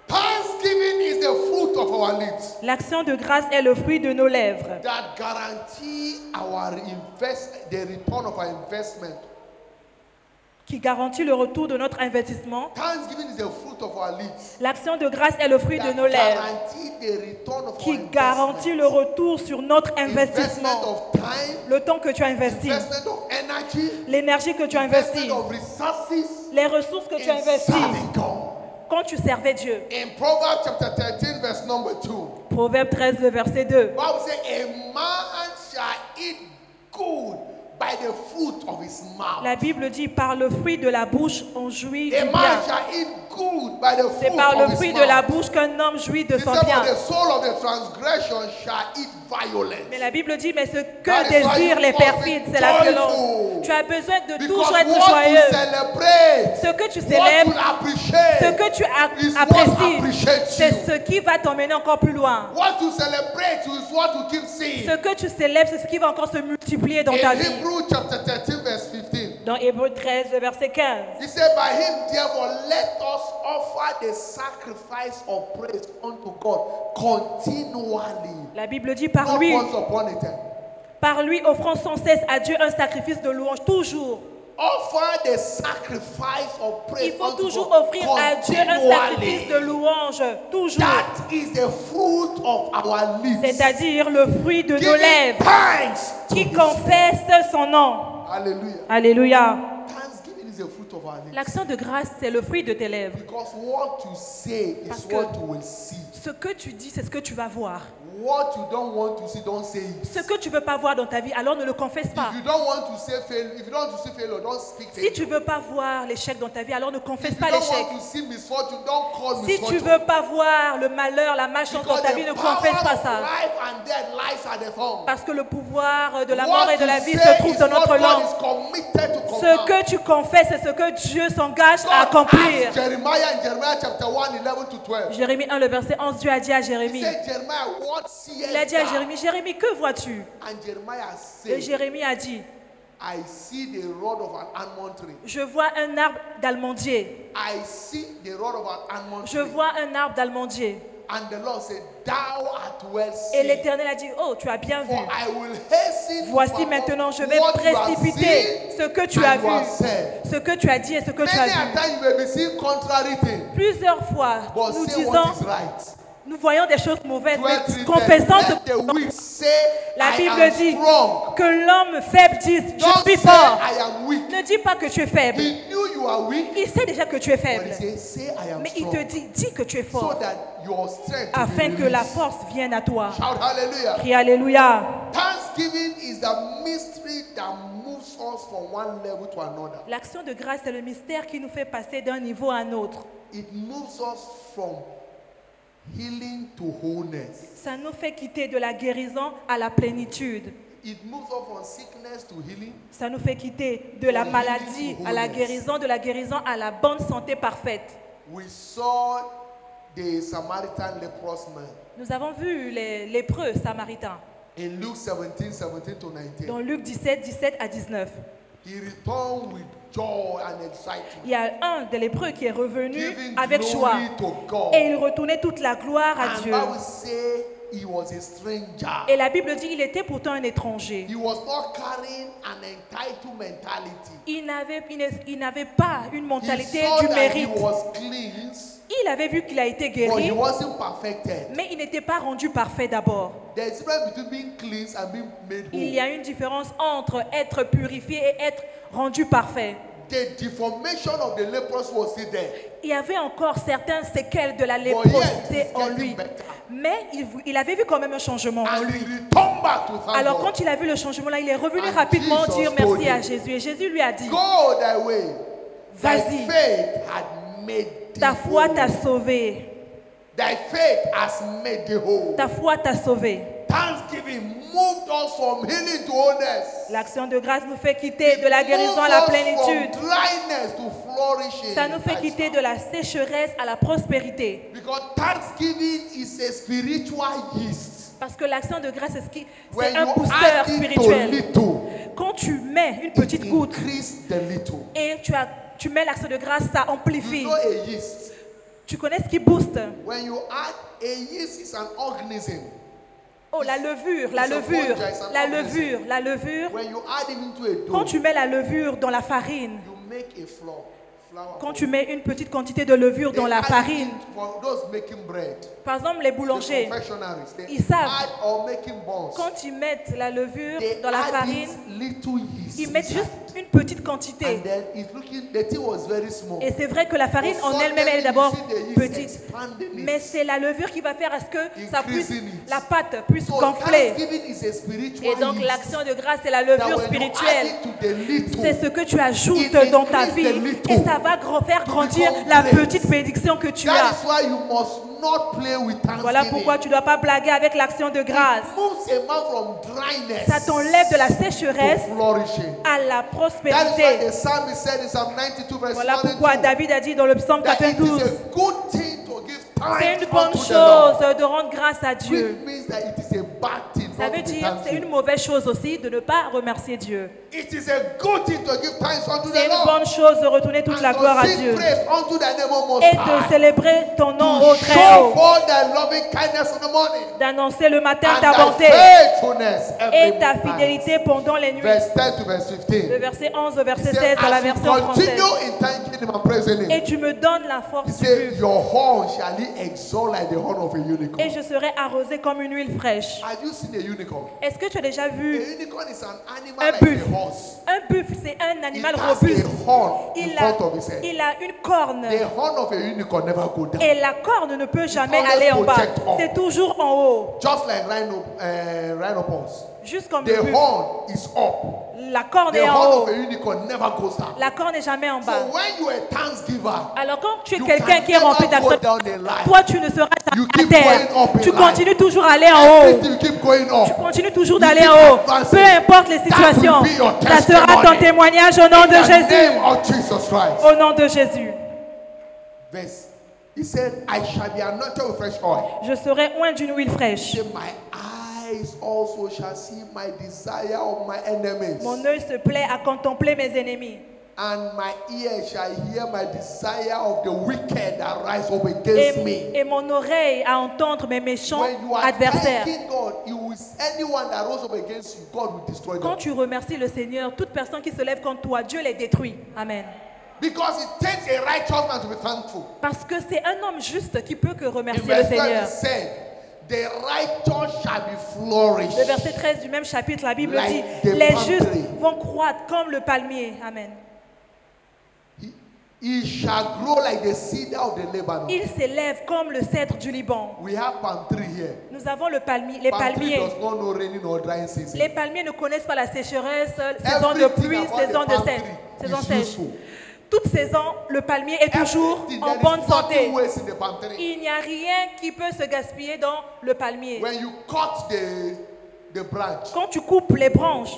Thanksgiving is the fruit of our lips L'action de grâce est le fruit de nos lèvres that guarantee the return of our investment. qui garantit le retour de notre investissement. Thanksgiving is the fruit of our lips L'action de grâce est le fruit de that nos lèvres guarantee the return of qui our garantit le investment. retour sur notre Investment investissement. of time, Le temps que tu as investi, investment of energy, l'énergie que tu as investie, investment of resources les ressources que tu as in investies serving God. quand tu servais Dieu. In Proverbs chapter 13, verse number 2, Proverbe 13, le verset 2. Bible says, a man shall eat good by the fruit of his mouth. La Bible dit, par le fruit de la bouche, on jouit A du man bien. shall eat good by the C'est fruit par le of his fruit de la mouth. bouche qu'un homme jouit de He son said, bien. but the soul of the transgression shall eat violence. Mais la Bible dit, mais ce That que is why désirent you les must be perfides, c'est la joyful. violence. Tu as besoin de Because toujours être what joyeux. you celebrate, Ce que tu what célèbres, you appreciate, ce que tu is what apprécies, appreciates c'est you. ce qui va t'emmener encore plus loin. What you celebrate is what you keep seeing. Ce que tu célèbres, c'est ce qui va encore se multiplier dans ta In vie. Hebrews chapter 13, verse 15, Dans Hébreux 13, le verset 15. he said, by him, therefore, let us offer the sacrifice of praise unto God continually. La Bible dit, par Not lui, once upon a time. par lui, offrons sans cesse à Dieu un sacrifice de louange, toujours. Offer the sacrifice of praise Il faut unto toujours God offrir à Dieu un sacrifice de continually. louange, toujours. That is the fruit of our lips. C'est-à-dire le fruit de nos Giving lèvres thanks to qui His confesse son nom. name. Hallelujah. Alléluia. Thanksgiving is the fruit of our lips. L'action de grâce, c'est le fruit de tes lèvres. Because what you say is Parce que- what you will see. Ce que tu dis, c'est ce que tu vas voir. What you don't want to see, don't say it. Ce que tu ne veux pas voir dans ta vie, alors ne le confesse pas. If you don't want to say failure, if you don't want to see failure, don't speak Si failure. tu ne veux pas voir l'échec dans ta vie, alors ne confesse If you pas don't l'échec. want to see misfortune, don't call Si tu misfortune. ne veux pas voir le malheur, la malchance dans Because ta vie, the ne power confesse pas of ça. life and death lies at the tongue. Parce que le pouvoir de la What mort et de you la vie say se trouve is dans what notre God langue. is committed to Ce confirm. que tu confesses, c'est ce que Dieu s'engage à God accomplir. asked Jeremiah in Jeremiah chapter 1, 11 to 12. Jérémie 1, le verset 11, Dieu a dit à He Jérémie. said, Jeremiah, what Il a dit à seest thou? Jérémie, Jérémie, que vois-tu? And Jeremiah Et said, Jérémie a dit, I see the rod of an almond tree. je vois un arbre d'almandier. I see the rod of an almond Je tree. vois un arbre d'almandier. And the Lord said, thou art well Et seen. l'Éternel a dit, oh, tu as bien vu. For I will hasten to Voici perform maintenant, je vais what you have précipiter seen ce que tu and as you have vu, said. ce que tu as dit et ce que tu as Many a vu. time you may be seeing contrary things, Plusieurs fois, but nous say what disons, is right. nous voyons des choses mauvaises, 12, mais 3, confessons 10. ce Let the weak say, La I Bible am dit strong. que l'homme faible dise, je Don't suis say, fort. I am weak. Ne dis pas que tu es faible. He knew you are weak, Il sait déjà que tu es but he faible. said, say, I am Mais il strong. te dit, dis que tu es So fort, that your strength will afin be que la released. force vienne à toi. Shout hallelujah. Crie Alléluia. Thanksgiving is the mystery that moves us from one level to another. L'action de grâce, c'est le mystère qui nous fait passer d'un niveau à un autre. It moves us from healing to wholeness. Ça nous fait quitter de la guérison à la plénitude. It moves us from sickness to healing. Ça nous fait quitter de la maladie à la guérison, de la guérison à la bonne santé parfaite. We saw the Samaritan leprous man. Nous avons vu les lépreux samaritains. In Luke 17, 17 to 19. Dans Luc 17, 17 à 19. He returned with joy and excitement. Il y a un des lépreux qui est revenu Giving avec joie. glory to God. Et il retournait toute la gloire à And Dieu. Bible say he was a stranger. Et la Bible dit qu'il était pourtant un étranger. He was not carrying an entitled mentality. Il n'avait pas une He mentalité saw du that he mérite. was cleansed, Il avait vu qu'il a été but he guéri, wasn't perfected. mais il n'était pas rendu parfait d'abord. There's a difference between being cleansed and being made Il y whole. a une différence entre être purifié et être rendu parfait. The deformation of the leprous was still there. Il y avait encore certaines séquelles de la But yet, léprosité it's en getting lui. better. Mais il avait vu quand même un changement en And lui. he returned back to thank Alors God. quand il a vu le changement là, il est revenu And rapidement Jesus dire told merci him, à Jésus. Et Jésus lui a dit, Go thy way. Thy Vas-y. faith had made thee ta foi whole. t'a sauvé. Thy faith has made thee whole. Ta foi t'a sauvé. Thanksgiving moved us from healing to wholeness. L'action de grâce nous fait quitter de la guérison à la Moved us plénitude. from dryness to flourishing. Ça nous fait quitter de la sécheresse à la prospérité. Because thanksgiving is a spiritual yeast. Parce que l'action de grâce, c'est When un you booster add it to spirituel. little, Quand tu mets une it petite goutte increases the little. et tu mets l'action de grâce, ça amplifie. You know a yeast. Tu connais ce qui booste? When you add a yeast, is an organism. Oh, la levure, la It's a levure, fungi, it's an la organism. levure, la levure. When you add it into a Quand dough, tu mets la levure dans la farine, you make a flour. quand tu mets une petite quantité de levure dans la farine, For those making bread, par exemple les the boulangers, confectionaries, they ils savent. add or making buns. quand ils mettent la levure They dans la add farine, this little yeast ils mettent inside. juste une petite quantité. And then it's looking, the thing was very small. Et c'est vrai que la farine en elle-même, elle est d'abord petite. Mais c'est la levure qui va faire à ce que ça puisse, la pâte puisse So gonfler. thanksgiving is a spiritual Et donc yeast l'action de grâce, c'est la that levure when you spirituelle. add it to the little, C'est ce que tu ajoutes it dans ta increases vie. the little Et ça va faire grandir become la great. petite bénédiction que tu That as. is why you must not play with thanksgiving. Voilà pourquoi tu ne dois pas blaguer avec l'action de grâce. It moves a man from dryness Ça t'enlève de la sécheresse to flourishing. à la That is why prospérité. the psalmist said in Psalm 92 verse Voilà 1 and pourquoi 2 David a dit dans le psaume that it 92, is a good thing to give c'est thanks une bonne unto the Lord. chose de rendre grâce à Which Dieu. means that it is a bad thing Ça not veut to be dire c'est thankful. une mauvaise chose aussi de ne pas remercier Dieu. It is a good thing to give thanks unto C'est the une Lord. bonne chose de retourner toute la gloire And à to sing Dieu praise unto the name of Most et de High. célébrer ton nom au To très show haut, forth thy loving kindness in the morning. d'annoncer le matin And ta thy bonté faithfulness et every ta night. fidélité pendant les nuits. Verse 10 to verse Le 15. verset 11 au He verset said, 16 dans la as you version française. continue in thanking him and praising him, Et tu me donnes la he force du said, but, your horn shall he exalt like the horn of a unicorn. et je serai arrosé comme une huile fraîche. Have you seen a unicorn? Est-ce que tu as déjà A vu unicorn is an animal un like buffle? a horse. Un buffle, c'est un animal It has robuste. a horn in Il front of his head. a une corne. The horn of a unicorn never go down. Et la corne ne peut jamais always aller en bas. project up. C'est toujours en haut. Just like rhinopons. Juste comme The le buffle. horn is up. La corne The est en horn haut. of a unicorn never goes down. La corne n'est jamais en So bas. when you are a thanksgiver, Alors quand tu es you quelqu'un can qui est rempli never go d'action, down the line. toi tu ne seras You jamais keep à terre. going up in Tu life. continues toujours à aller en haut. Everything you keep going up. Tu continues toujours You d'aller keep en haut. advancing. Peu importe les situations. will be your Ça sera ton testimony. témoignage au nom In de the Jésus. name of Jesus Christ. Au nom de Jésus. Verse. He said, I shall be anointed with fresh oil. Je serai oint d'une huile fraîche. He said, my eyes also shall see my desire of my enemies. Mon œil se plaît à contempler mes ennemis. And my ear shall hear my desire of the wicked that rise up against me. Et mon oreille à entendre mes méchants When you are adversaires. thanking God, he will, anyone that rose up against you, God will destroy Quand them. tu remercies le Seigneur, toute personne qui se lève contre toi, Dieu les détruit. Amen. Because it takes a righteous man to be thankful. Parce que c'est un homme juste qui peut que In remercier le verse 12 Seigneur. it said, the righteous shall be flourished. Le verset 13 du même chapitre, la Bible Like dit, the les palm justes tree. vont croître comme le palmier. Amen. He shall grow like the cedar of the Lebanon. Il s'élève comme le cèdre du Liban. We have palm tree here. Nous avons le palmier, les Palm tree palmiers. does not know raining or drying season. Les palmiers ne connaissent pas la sécheresse, saison de Everything pluie, about saison the de palm sèche, tree saison is sèche. useful. Toute saison, le palmier est toujours Everything, en there is bonne nothing santé. waste in the palm tree. Il n'y a rien qui peut se gaspiller dans le palmier. When you cut the branch, Quand tu coupes les branches,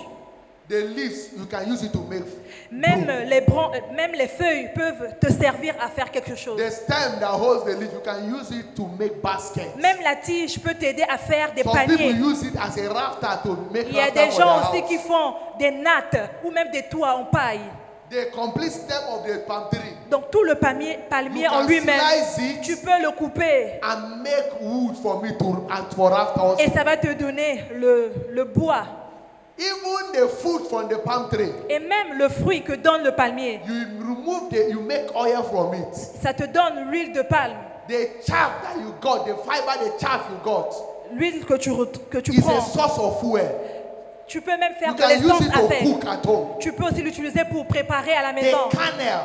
The leaves, you can use it to make Même broom. même les feuilles peuvent te servir à faire quelque chose. The stem that holds the leaf, you can use it to make baskets. Même la tige peut t'aider à faire des Some people paniers. use it as a rafter to make Il y a rafter des for gens their aussi house. qui font des nattes ou même des toits en paille. The complete stem of the palm tree Donc tout le palmier You en can lui-même, slice it tu peux le couper and make wood for me to and for rafter also. et ça va te donner le bois. Even the fruit from the palm tree, Et même le fruit que donne le palmier, you make oil from it. ça te donne l'huile de palme. The chaff that you got, the fiber, the chaff you got, L'huile que tu is a prends, source of fuel. tu peux même faire You de can use l'essence it à to faire. cook at home. Tu peux aussi l'utiliser pour préparer à la maison. The kernel,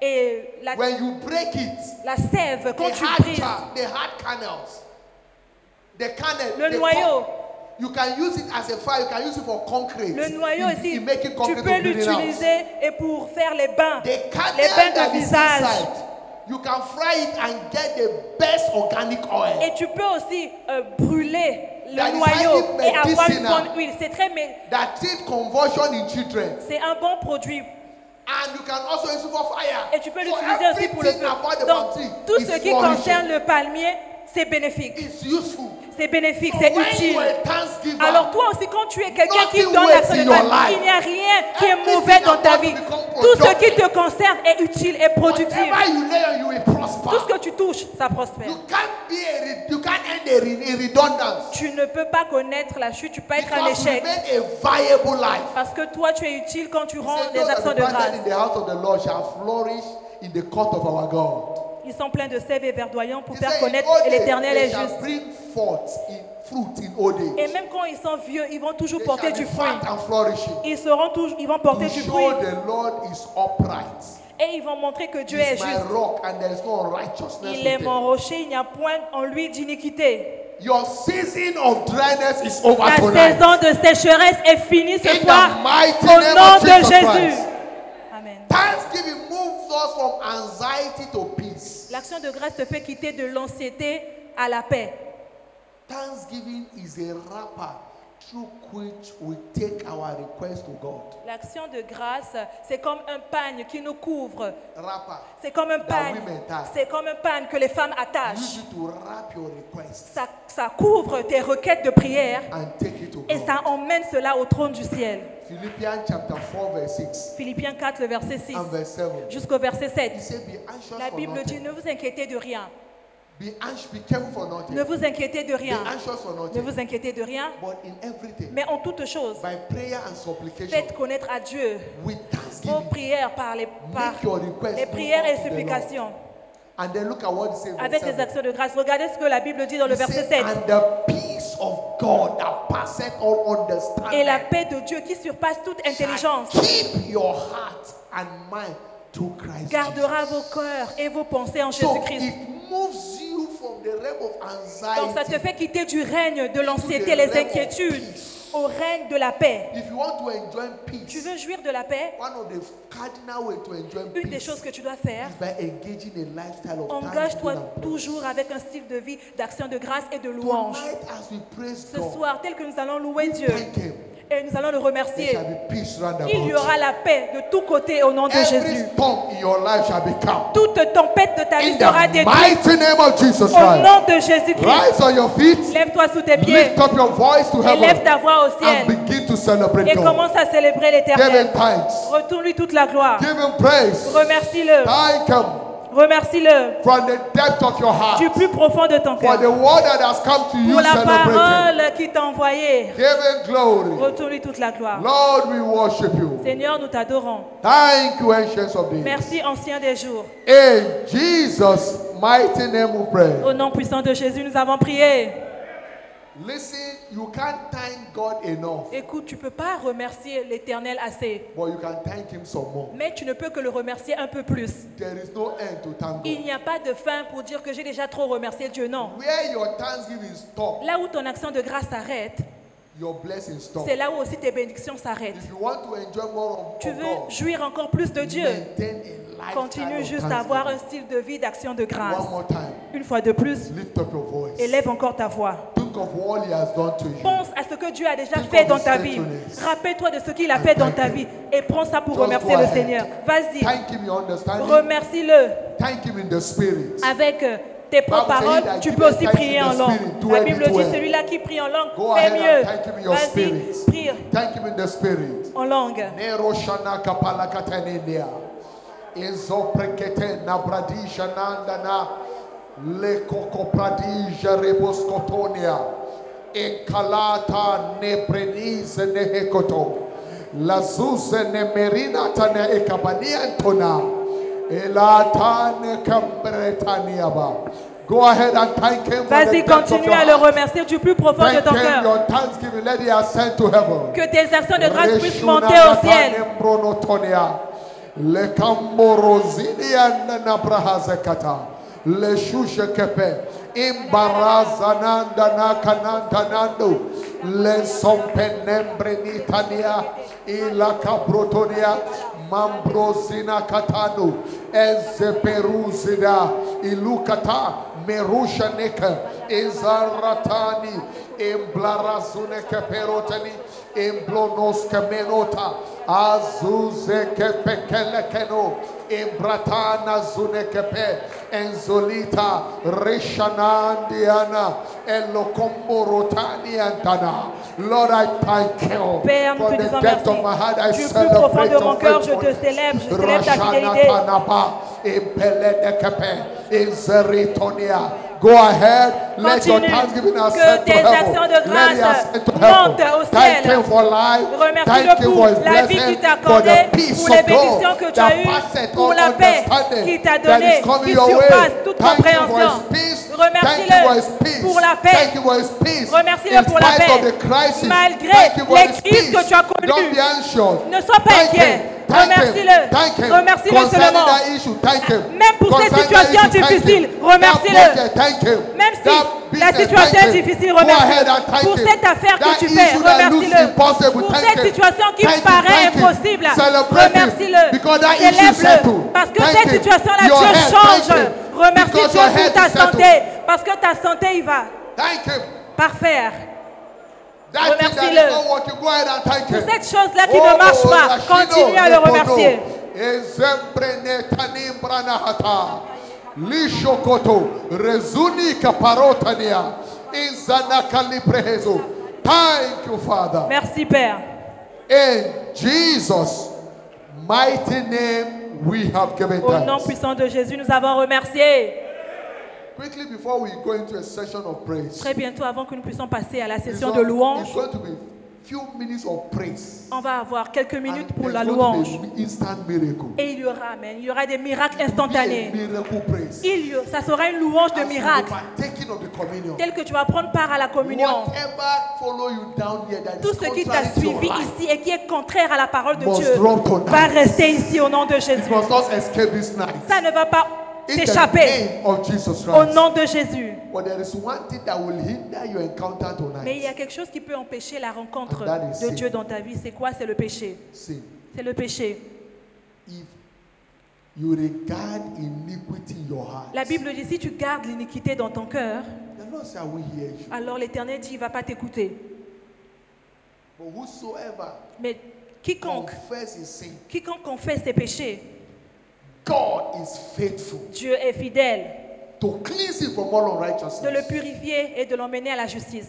Et when you break it, la sève, quand the tu hard brises, chaff, the hard kernels, the kernel, le the noyau, you can use it as a fire. You can use it for concrete. le noyau aussi, in making tu concrete peux to build it out. l'utiliser et pour faire les bains, The les kernel bains that de is visage. inside, you can fry it and get the best organic oil. Et tu peux aussi brûler le That is noyau highly et avoir une medicinal. bonne huile. C'est très, mais That treat conversion in children. c'est un bon produit. And you can also use it for fire. Et tu peux So l'utiliser aussi pour le everything feu. about the Donc, palm tree tout is ce qui flourishing. concerne le palmier, c'est bénéfique. It's useful. C'est bénéfique, So c'est when utile. you are a thanksgiver, Alors toi aussi, quand tu es quelqu'un qui nothing donne waits l'action de in your grâce, life. il n'y a rien qui est Everything mauvais dans ta about vie. you become Tout ce qui productive. te concerne est utile et productif. whatever you lay on, you will prosper. Tout ce que tu touches, ça prospère. You can't end a redundance. Tu ne peux pas connaître la chute, tu peux être un Because you échec. made a viable life. Parce que toi, tu es utile quand tu He rends said, des those that actions are de planted grâce. in the house of the Lord shall flourish in the court of our God. Ils sont pleins de sève et verdoyants pour He faire said, in connaître old et days, l'Éternel they est shall juste. bring forth in fruit in old Et age. même quand ils sont vieux, ils vont toujours They porter shall du be fruit. fat and flourishing. Ils vont porter To du show fruit. the Lord is upright. Et ils vont montrer que Dieu est He is my juste. rock and there is no unrighteousness Il est with mon him. rocher, il n'y a point en lui d'iniquité. Your season of dryness is over La tonight. saison de sécheresse est finie ce In soir the mighty au name nom of de Jesus Jésus. Christ. Amen. Thanksgiving moves us from anxiety to peace. L'action de grâce te fait quitter de l'anxiété à la paix. Thanksgiving is a wrapper through which we take our request to God. L'action de grâce, c'est comme un pagne qui nous couvre. Wrapper. C'est comme un That pagne. women tie. C'est comme un pagne que les femmes Use attachent. it to wrap your request Ça couvre tes requêtes de prière and take it to et God. ça emmène cela au trône du ciel. Philippians chapter 4 verse 6 Philippiens 4, le verset 6 and verse 7. jusqu'au verset He 7. said, be anxious La for Bible dit, nothing. ne vous inquiétez de rien. Be careful for nothing. Ne vous inquiétez de Be rien. anxious for Ne nothing. vous inquiétez de rien. But in everything, Mais en toutes choses, by prayer and supplication, faites connaître à Dieu with vos thanksgiving, prières par les prières et supplications. And then look at what he says. Avec des actions de grâce. Regardez ce que la Bible dit dans le verset 7. And the peace of God that passeth all understanding Et la paix de Dieu qui surpasse toute intelligence shall keep your heart and mind through Christ gardera Jesus. vos cœurs et vos pensées en So Jésus-Christ. it moves you from the realm of anxiety. Donc ça te fait quitter du règne de l'anxiété, to the les realm of inquiétudes, peace. au règne de la paix. If you want to enjoy peace, Tu veux jouir de la paix? one of the cardinal ways to enjoy Une des peace choses que tu dois faire, is by engaging a lifestyle of engage-toi thanksgiving and praise. toujours avec un style de vie d'action de grâce et de louange. Tonight, as we praise Ce God, soir, tel que nous allons louer Dieu thank Him. et nous allons le There remercier, shall be peace round about il y you. aura la paix de tous côtés au nom de Every Jésus. storm in your life shall be calm. Toute tempête de ta vie In sera the détruite mighty name of Jesus au Christ. nom de Jésus-Christ. Rise on your feet. Lève-toi sous tes pieds Lift up your voice to et lève heaven ta voix au and ciel begin to celebrate et God. commence à célébrer Give Him l'Éternel. thanks. Retourne-lui toute la gloire. Give Him praise. Remercie-le. Thank Him Remercie-le from the depth of your heart du plus profond de ton for cœur. the word that has come to you. Pour la Celebrate Him. parole qui t'a envoyé. Give Him glory. Retourne-lui toute la gloire. Lord, we worship you. Seigneur, nous t'adorons. Thank you, Ancients of Days. Merci, ancien des jours. In Jesus' mighty name we pray. Au nom puissant de Jésus, nous avons prié. Listen, you can't thank God enough, Écoute, tu ne peux pas remercier l'Éternel assez, but you can thank Him some more. mais tu ne peux que le remercier un peu plus. There is no end to thank Il God. n'y a pas de fin pour dire que j'ai déjà trop remercié Dieu, non. Where your thanksgiving stop, Là où ton action de grâce s'arrête, your blessing stop. c'est là où aussi tes bénédictions s'arrêtent. If you want to enjoy more Tu of veux God, jouir encore plus de Dieu, maintain a lifestyle continue of juste à avoir un thanksgiving. style de vie d'action de grâce. One more time, Une fois de plus, lift up your voice. élève encore ta voix. Don't Think of what he has done to you. Pense à ce que Dieu a déjà Think fait of dans his ta vie. faithfulness. Rappelle-toi de ce qu'il a fait dans ta vie et prends ça pour Just remercier go le ahead. Seigneur. Vas-y, Thank him, you understand? remercie-le Thank him in the spirit. avec tes propres Bible says paroles. that Tu give peux us aussi thanks prier in en the langue. spirit, do La it Bible it dit well. celui-là qui prie en langue Go fait ahead and mieux. thank him in your Vas-y, spirit. prie Thank him in the spirit. en langue. Nero shana kapala katanendia. Enzo prekete na bradisha nandana. Le koko pradisha reboscotonia. Enkalata ne brenize ne hekoto. La zuze ne merina tane ekabania antona. Elata ne cambretaniaba. Go ahead and thank him. Vas-y, continue à le remercier du plus profond de Thank ton him, cœur. your thanksgiving, let it ascend to heaven. Que tes actions de grâce puissent monter au ciel. Le camborosini na brahazekata. Le shushe kepe. Imbarazananda na kanantanando. Le sompenembrenitania. Ila cabrotonia. Mambrosina katano. Ezeperuzida. Ilukata. Merusha neka. Izaratani. Imblarazune keperotani. Imblonos kemenota. Azuze kepekelekeno. Imbratana zune kepe. Enzolita. Rishanandiana. Elokomborotani antana. Lord, I thank you Père, nous for te the disons depth of my merci. heart. I Du plus profond celebrate de mon your cœur, je te faithfulness. célèbre ta fidélité. Go ahead, let your Continue. thanksgiving Que ascend to tes heaven. actions de Let it grâce ascend to montent heaven. au Thank ciel. him for life. Thank Remercie-le you for pour his la vie blessing, qu'il t'a for the accordée, peace pour les of bénédictions God que tu that as eues, passeth pour all la paix understanding qu'il t'a that donnée, is coming qui your surpasse way. toute Thank you for his compréhension. peace. Thank you for his Remercie-le peace. pour la paix. Thank you for his peace. Remercie-le In pour la spite paix. of the crisis. Malgré Thank you for les his crises que peace. tu as connues. Don't be anxious. Ne sois pas Thank inquiet. him. Thank him. Remercie-le. Thank him. Remercie-le Concerning seulement. that issue, thank him. Même pour ces Concerning situations that issue, thank difficiles, him. remercie-le. That project, thank him. Même si That la business, situation thank est him. difficile, Go ahead remercie-le. and thank Pour him. cette affaire That que tu fais, issue that looks remercie-le. impossible, Pour thank cette him. situation qui Thank him, paraît thank him. impossible, Celebrate him. remercie-le. Because that issue Célèbre-le. settled. Parce que Thank cette him. situation-là, Your Dieu head, change. thank him. Remercie Because Dieu your pour head ta is settled. santé. Parce que ta santé, il va Thank him. parfaire. That thing that Remercie-le. is not working, go ahead and thank Pour him. cette chose-là qui ne marche pas, continue à le remercier. Lishokoto rezuni kaparotania izana kaliprehezo. Thank you, Father. Merci, Père. In Jesus' mighty name, we have given Au nom thanks. puissant de Jésus, nous avons remercié. Quickly, before we go into a session of praise, Très bientôt, avant que nous puissions passer à la it's session de louange, going to be few minutes of praise. on va avoir quelques minutes And pour la there's going to louange. be an instant miracle. Et il y aura, amen, il y aura des miracles Be a instantanés. miracle praise. Ça sera une louange de As you miracles, partaking of the communion. telle que tu vas prendre part à la communion. Whatever follow you down here that Tout is ce qui t'a contrary to your suivi life, ici et qui est contraire à la parole de must Dieu drop tonight. va rester ici au nom de it Jésus. must not escape this night. Ça ne va pas In the s'échapper name of Jesus au Christ. nom de Jésus. But there is one thing that will hinder your encounter Mais il y a tonight. quelque chose qui peut empêcher la rencontre And that is de sin. Dieu dans ta vie. C'est quoi? C'est le péché. See, C'est le péché. if you regard iniquity in your heart, La Bible dit, si tu gardes l'iniquité dans ton cœur, the Lord said, I will hear you. alors l'Éternel dit, il ne va pas t'écouter. But whosoever Mais quiconque confess his sin, confesse ses péchés, God is faithful Dieu est fidèle to cleanse him from all de le unrighteousness. purifier et de l'emmener à la justice.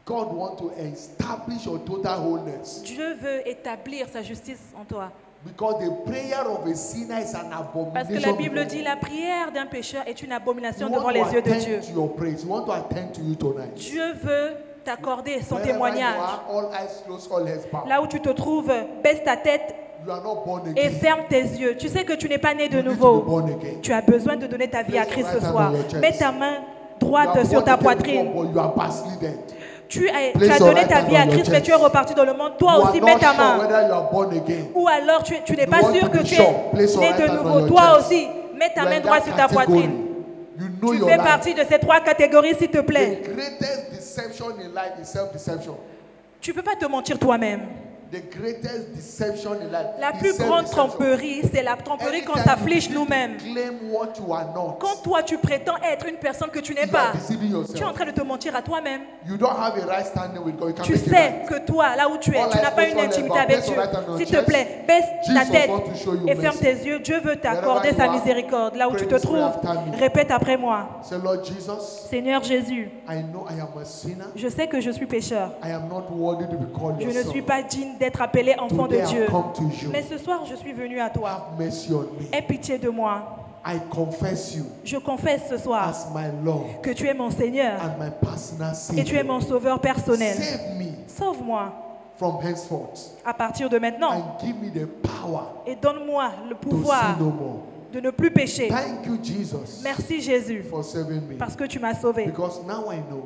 God wants to establish your total wholeness. Dieu veut établir sa justice en toi. Because the prayer of a sinner is an Parce que abomination. la Bible before dit, God. la prière d'un pécheur est une abomination You devant want les to yeux de Dieu. attend to your praise. You want to attend to you tonight. Dieu veut t'accorder son Wherever témoignage. you are, all eyes closed, all heads bowed. Là où tu te trouves, baisse ta tête You are not born et again. ferme tes yeux. Tu sais que tu n'es pas né de You need to be nouveau. born again. Tu as besoin de donner ta vie à Place Christ your ce right soir. hand on your chest. Mets ta main You droite are sur born ta again poitrine. before, but you are backslidden. Tu as Place your donné right ta hand vie on à your Christ, mais chest. tu es reparti dans le monde. Toi You aussi, are mets not ta sure main. whether you are born again. Ou alors tu n'es You pas want sûr to que be tu sure. es Place your né right de hand on nouveau. your Toi chest. aussi, mets ta You are main in droite that sur ta category. poitrine. You know Tu your fais life. partie de ces trois catégories, s'il te The plaît. greatest deception in life is self-deception. Tu ne peux pas te mentir toi-même. The greatest deception in life. La plus grande tromperie, c'est la tromperie qu'on s'afflige nous-mêmes. Quand toi tu prétends être une personne que tu n'es pas, tu es en train de te mentir à toi-même. Tu sais que toi, là où tu es, tu n'as pas une intimité avec Dieu. S'il te plaît, baisse ta tête et ferme tes yeux. Dieu veut t'accorder sa miséricorde. Là où tu te trouves, répète après moi. Seigneur Jésus, je sais que je suis pécheur. Je ne suis pas digne d'être appelé enfant de Dieu. Mais ce soir, je suis venu à toi. Aie pitié de moi. Je confesse ce soir que tu es mon Seigneur et tu es mon sauveur personnel. Sauve-moi à partir de maintenant et donne-moi le pouvoir de ne plus pécher. Merci Jésus parce que tu m'as sauvé.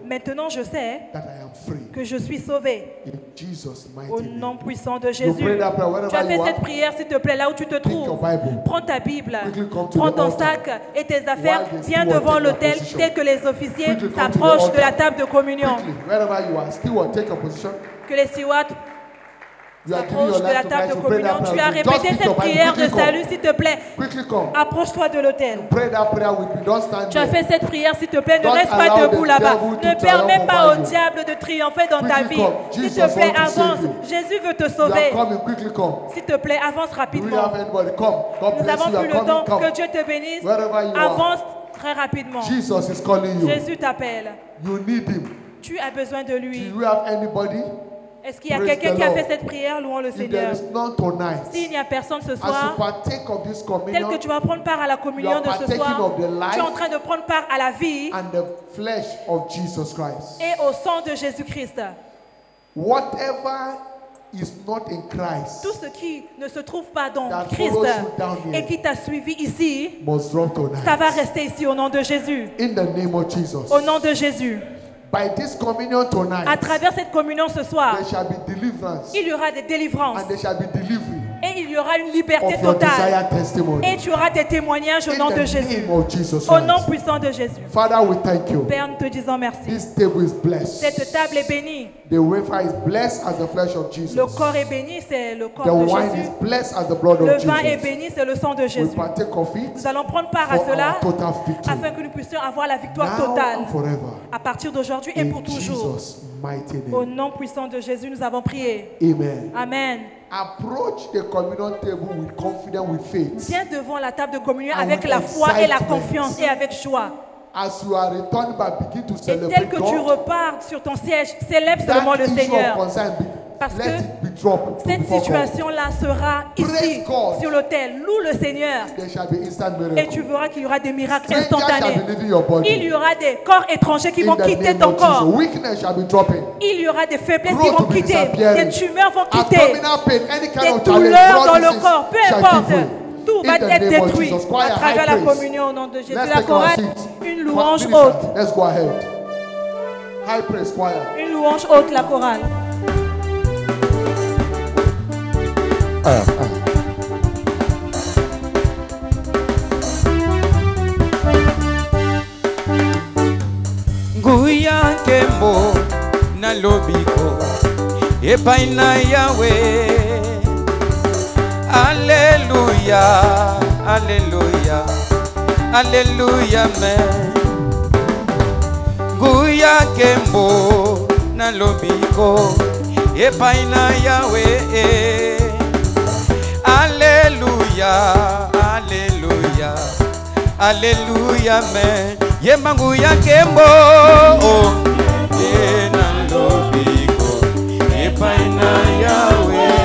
Maintenant je sais que je suis sauvé au nom puissant de Jésus. Tu as fait cette prière, s'il te plaît, là où tu te trouves. Prends ta Bible, prends ton sac et tes affaires, viens devant l'autel dès que les officiers s'approchent de la table de communion. Que les stewards s'approchent de la table de communion. Tu as répété cette prière de salut, s'il te plaît. Approche-toi de l'autel. Tu as fait cette prière, s'il te plaît. Ne reste pas debout là-bas. Ne permets pas au diable de triompher dans ta vie. S'il te plaît, avance. Jésus veut te sauver. S'il te plaît, avance rapidement. Nous n'avons plus le temps. Que Dieu te bénisse. Avance très rapidement. Jésus t'appelle. Tu as besoin de lui. Est-ce qu'il y a quelqu'un qui a fait cette prière? Louons le Seigneur. S'il n'y a personne ce soir, tel que tu vas prendre part à la communion de ce soir, tu es en train de prendre part à la vie et au sang de Jésus-Christ. Tout ce qui ne se trouve pas dans Christ et qui t'a suivi ici, ça va rester ici au nom de Jésus. Au nom de Jésus. By this communion tonight, à travers cette communion ce soir, there shall be deliverance, il y aura des délivrances and there shall be delivery, et il y aura une liberté totale. Et tu auras des témoignages au nom de Jésus. Au nom puissant de Jésus. Father, we thank you. Père, nous te disons merci. This table is blessed. Cette table est bénie. The wafer is blessed as the flesh of Jesus. Le corps est béni, c'est le corps the de wine Jésus. Is blessed as the blood le of vin Jesus. est béni, c'est le sang de Jésus. We partake of it nous allons prendre part à cela afin que nous puissions avoir la victoire now totale and forever. À partir d'aujourd'hui et pour toujours. Au nom puissant de Jésus, nous avons prié. Amen. Amen. Approach the communion table with confidence, with faith. Viens devant la table de communion avec la foi et la confiance et avec joie. As you are returning back, begin to celebrate. Et tel que tu repars sur ton siège, célèbre seulement le Seigneur. Parce que cette situation-là sera ici, sur l'autel. Loue le Seigneur. Et tu verras qu'il y aura des miracles instantanés. Il y aura des corps étrangers qui vont quitter ton corps. Il y aura des faiblesses qui vont quitter. Des tumeurs vont quitter. Des douleurs dans le corps. Peu importe. Tout va être détruit à travers la communion au nom de Jésus. La chorale, une louange haute. Une louange haute, la chorale. Nguya kembo na lobiko epai na Yahweh. Alléluia, alléluia, alléluia, amen. Nguya kembo na lobiko epai na Yahweh. Alléluia, alléluia, alléluia, amen. Yemba nguya kembo na lobiko epai na Yahweh.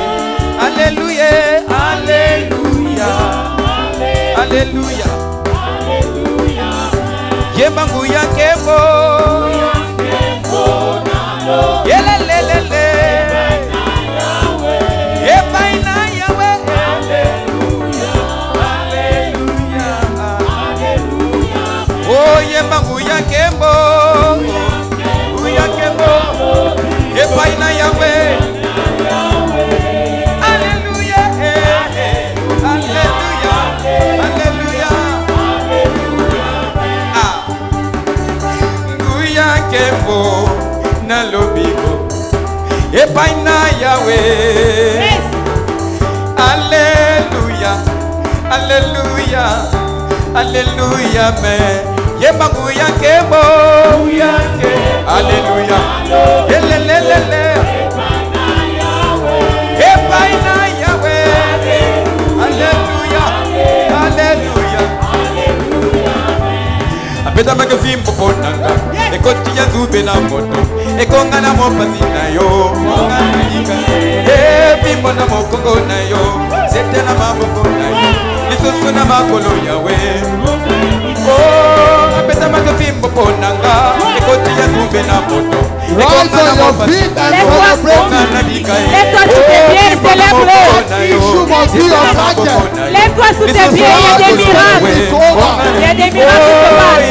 Alléluia, alléluia, alléluia, alléluia. Yemba nguya kembo na lobiko yelelelele epai na Yahweh. Alléluia, alléluia, alléluia. Oh yemba nguya kembo epai na Yahweh. Kembo na lobiko Epaina Yahweh. Alléluia, Alléluia, Alléluia, mais Yebangu Yakebo, Alléluia, Elelelele, Epaina Yahweh, Alléluia, Alléluia. Apeta magazine poponanga, ekoti ya zube na moto, ekonga na mopazina yo, bimbo na mokongo na yo, sete na maboko na yo, lisusu na makolo yawe. Oh, apeta magazine poponanga, ekoti ya zube na moto, ekonga na mopazina yo, lève-toi sous tes pieds, célèbre-le. Lève-toi sous tes pieds, il y a des miracles. Il y a des miracles qui se passent.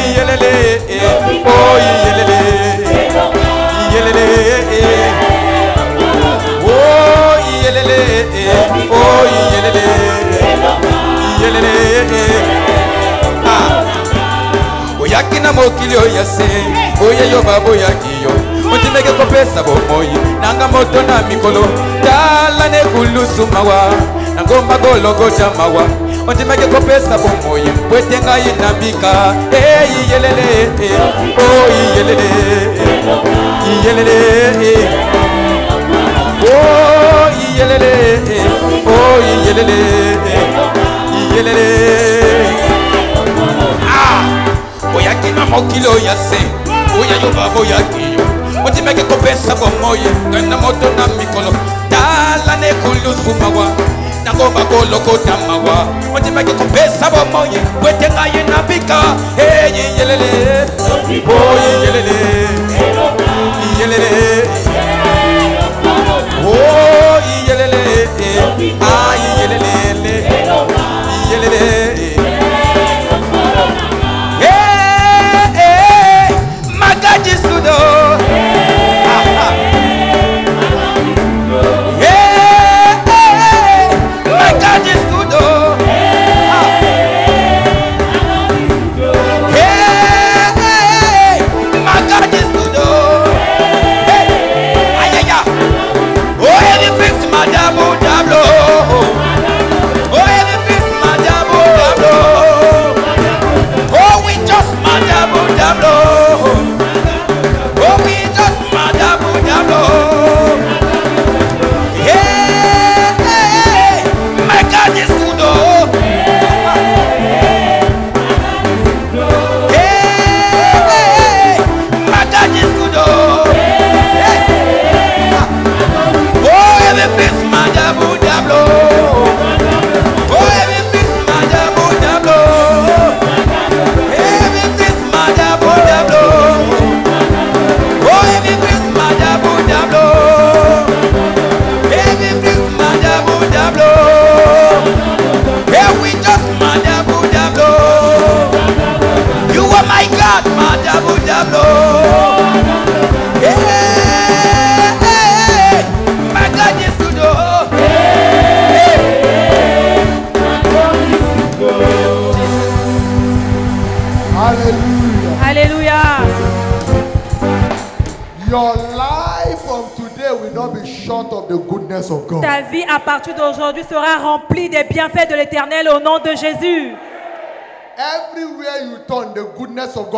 Oh, yelele, yelele, oh, yelele, oh, yelele, yelele. Ah, oyakina mokili oyase, oye yo babo yakiyo. Ontimeke kopesa bomoyi, nanga moto na mikolo, dala ne kulusu mawa, nangomba gologota mawa. Ontimeke kopesa bomoyi, pwetenga inambika. Hey yelele, oh yelele, yelele, oh yelele, oh yelele, yelele. Ah, oyakina mokilo yase, oya yo babo yakiyo. Ontimeke kopesa bomoyi, nanga moto na mikolo, dala ne kulusu mawa. Nangomba gologota mawa. Ontimeke kopesa bomoyi, pwetenga inambika. Hey yelele, oh yelele, yelele, oh yelele, ah yelele, yelele. Hey, Magaji Studio. Ta vie à partir d'aujourd'hui sera remplie des bienfaits de l'Éternel au nom de Jésus.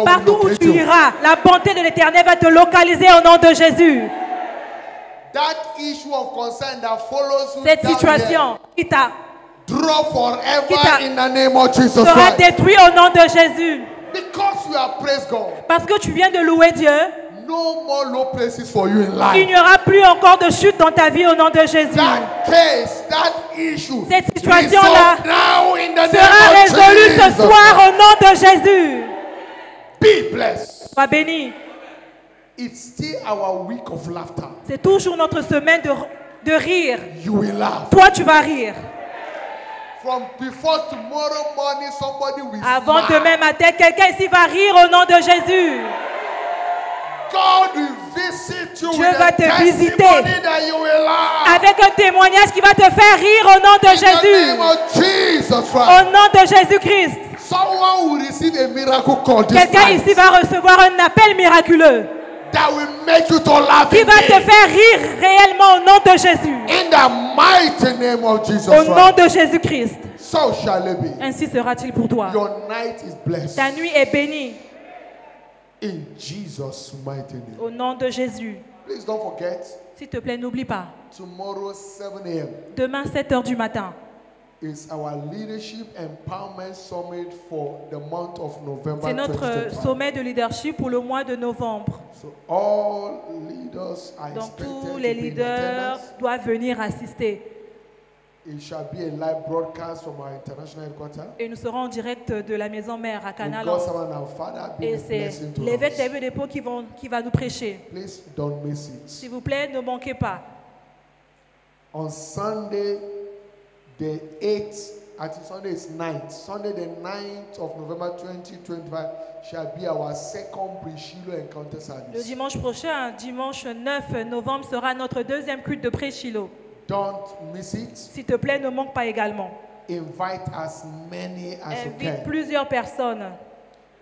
Partout où tu iras, la bonté de l'Éternel va te localiser au nom de Jésus. Cette situation qui t'a sera détruite au nom de Jésus. Parce que tu viens de louer Dieu. Il n'y aura plus encore de chute dans ta vie au nom de Jésus. Cette situation-là sera résolue ce soir au nom de Jésus. Sois béni. C'est toujours notre semaine de rire. Toi, tu vas rire. Avant demain matin, quelqu'un ici va rire au nom de Jésus. Dieu va te visiter avec un témoignage qui va te faire rire au nom de Jésus. Au nom de Jésus-Christ. Quelqu'un ici va recevoir un appel miraculeux. That will make you to laugh. Qui va te faire rire réellement au nom de Jésus. In the mighty name of Jesus Au nom de Jésus-Christ. So shall it be. Ainsi sera-t-il pour toi. Your night is blessed. Ta nuit est bénie. In Jesus' mighty name. Au nom de Jésus. Please don't forget. S'il te plaît, n'oublie pas. Tomorrow 7 a.m. Demain 7 heures du matin. Is our leadership empowerment summit for the month of November. C'est notre sommet de leadership pour le mois de novembre. So all leaders are Donc expected tous to les be in leaders attendance. doivent venir assister. It shall be a live broadcast from our international headquarters. Et nous serons en direct de la maison mère à Canal. Et c'est l'évêque David Depot qui va nous prêcher. Please don't miss it. S'il vous plaît, ne manquez pas. On Sunday, the 8th, I think Sunday is 9th. Sunday, the 9th of November 2025 shall be our second pre-Shiloh encounter service. Le dimanche prochain, dimanche 9 novembre, sera notre deuxième culte de pré-Shiloh. Don't miss it. S'il te plaît, ne manque pas également. Invite as many as you Invite can. plusieurs personnes.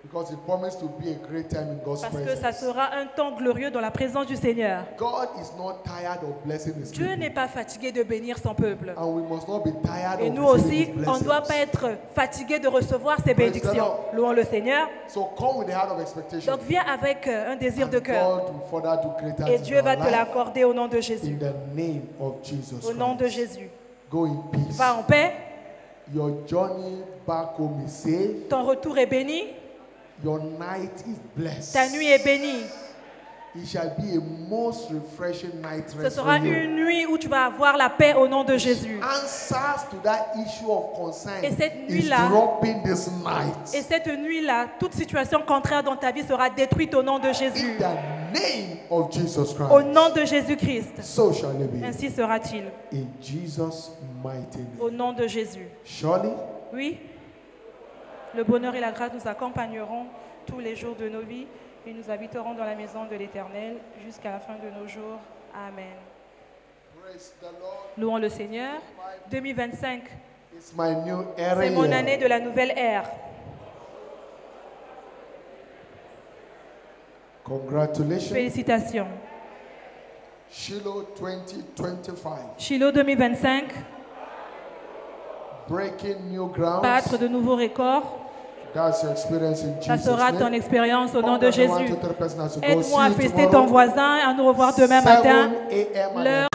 Because it promised to be a great time in God's Parce que presence. ça sera un temps glorieux dans la présence du Seigneur. God is not tired of blessing His Dieu people. n'est pas fatigué de bénir son peuple. And we must not be tired Et of nous receiving aussi, His on ne blessings. doit pas être fatigué de recevoir ses Praise the bénédictions. Lord. Louons le Seigneur. So come with the heart of expectation. Donc viens avec un désir de And cœur. God will further do greater Et things Dieu in va our te life. l'accorder au nom de In Jésus. the name of Jesus Au nom de Christ. Jésus. Go in peace. Va en paix. Your journey back home is safe. Ton retour est béni. Your night is blessed. Ta nuit est bénie. It shall be a most refreshing night Ce rest sera for you. une nuit où tu vas avoir la paix au nom de Jésus. Answers to that issue of concern Et cette is nuit-là- dropping this night. Et cette nuit-là, toute situation contraire dans ta vie sera détruite au nom de Jésus. In the name of Jesus Christ. Au nom de Jésus-Christ. So shall it be. Ainsi sera-t-il. In Jesus' mighty Au name. nom de Jésus. Surely, Oui, le bonheur et la grâce nous accompagneront tous les jours de nos vies et nous habiterons dans la maison de l'Éternel jusqu'à la fin de nos jours. Amen. praise the Lord. Louons le Seigneur. 2025, It's my new era. c'est mon année de la nouvelle ère. Congratulations. Félicitations. Shiloh 2025. Shiloh 2025, Breaking new grounds. battre de nouveaux records. That's your experience in Ça Jesus' sera ton name. expérience au nom de Come on, everyone, Jésus. to the person as you go. Aide-moi See à you fester tomorrow, ton voisin, à nous revoir demain 7 matin. a.m. and L'heure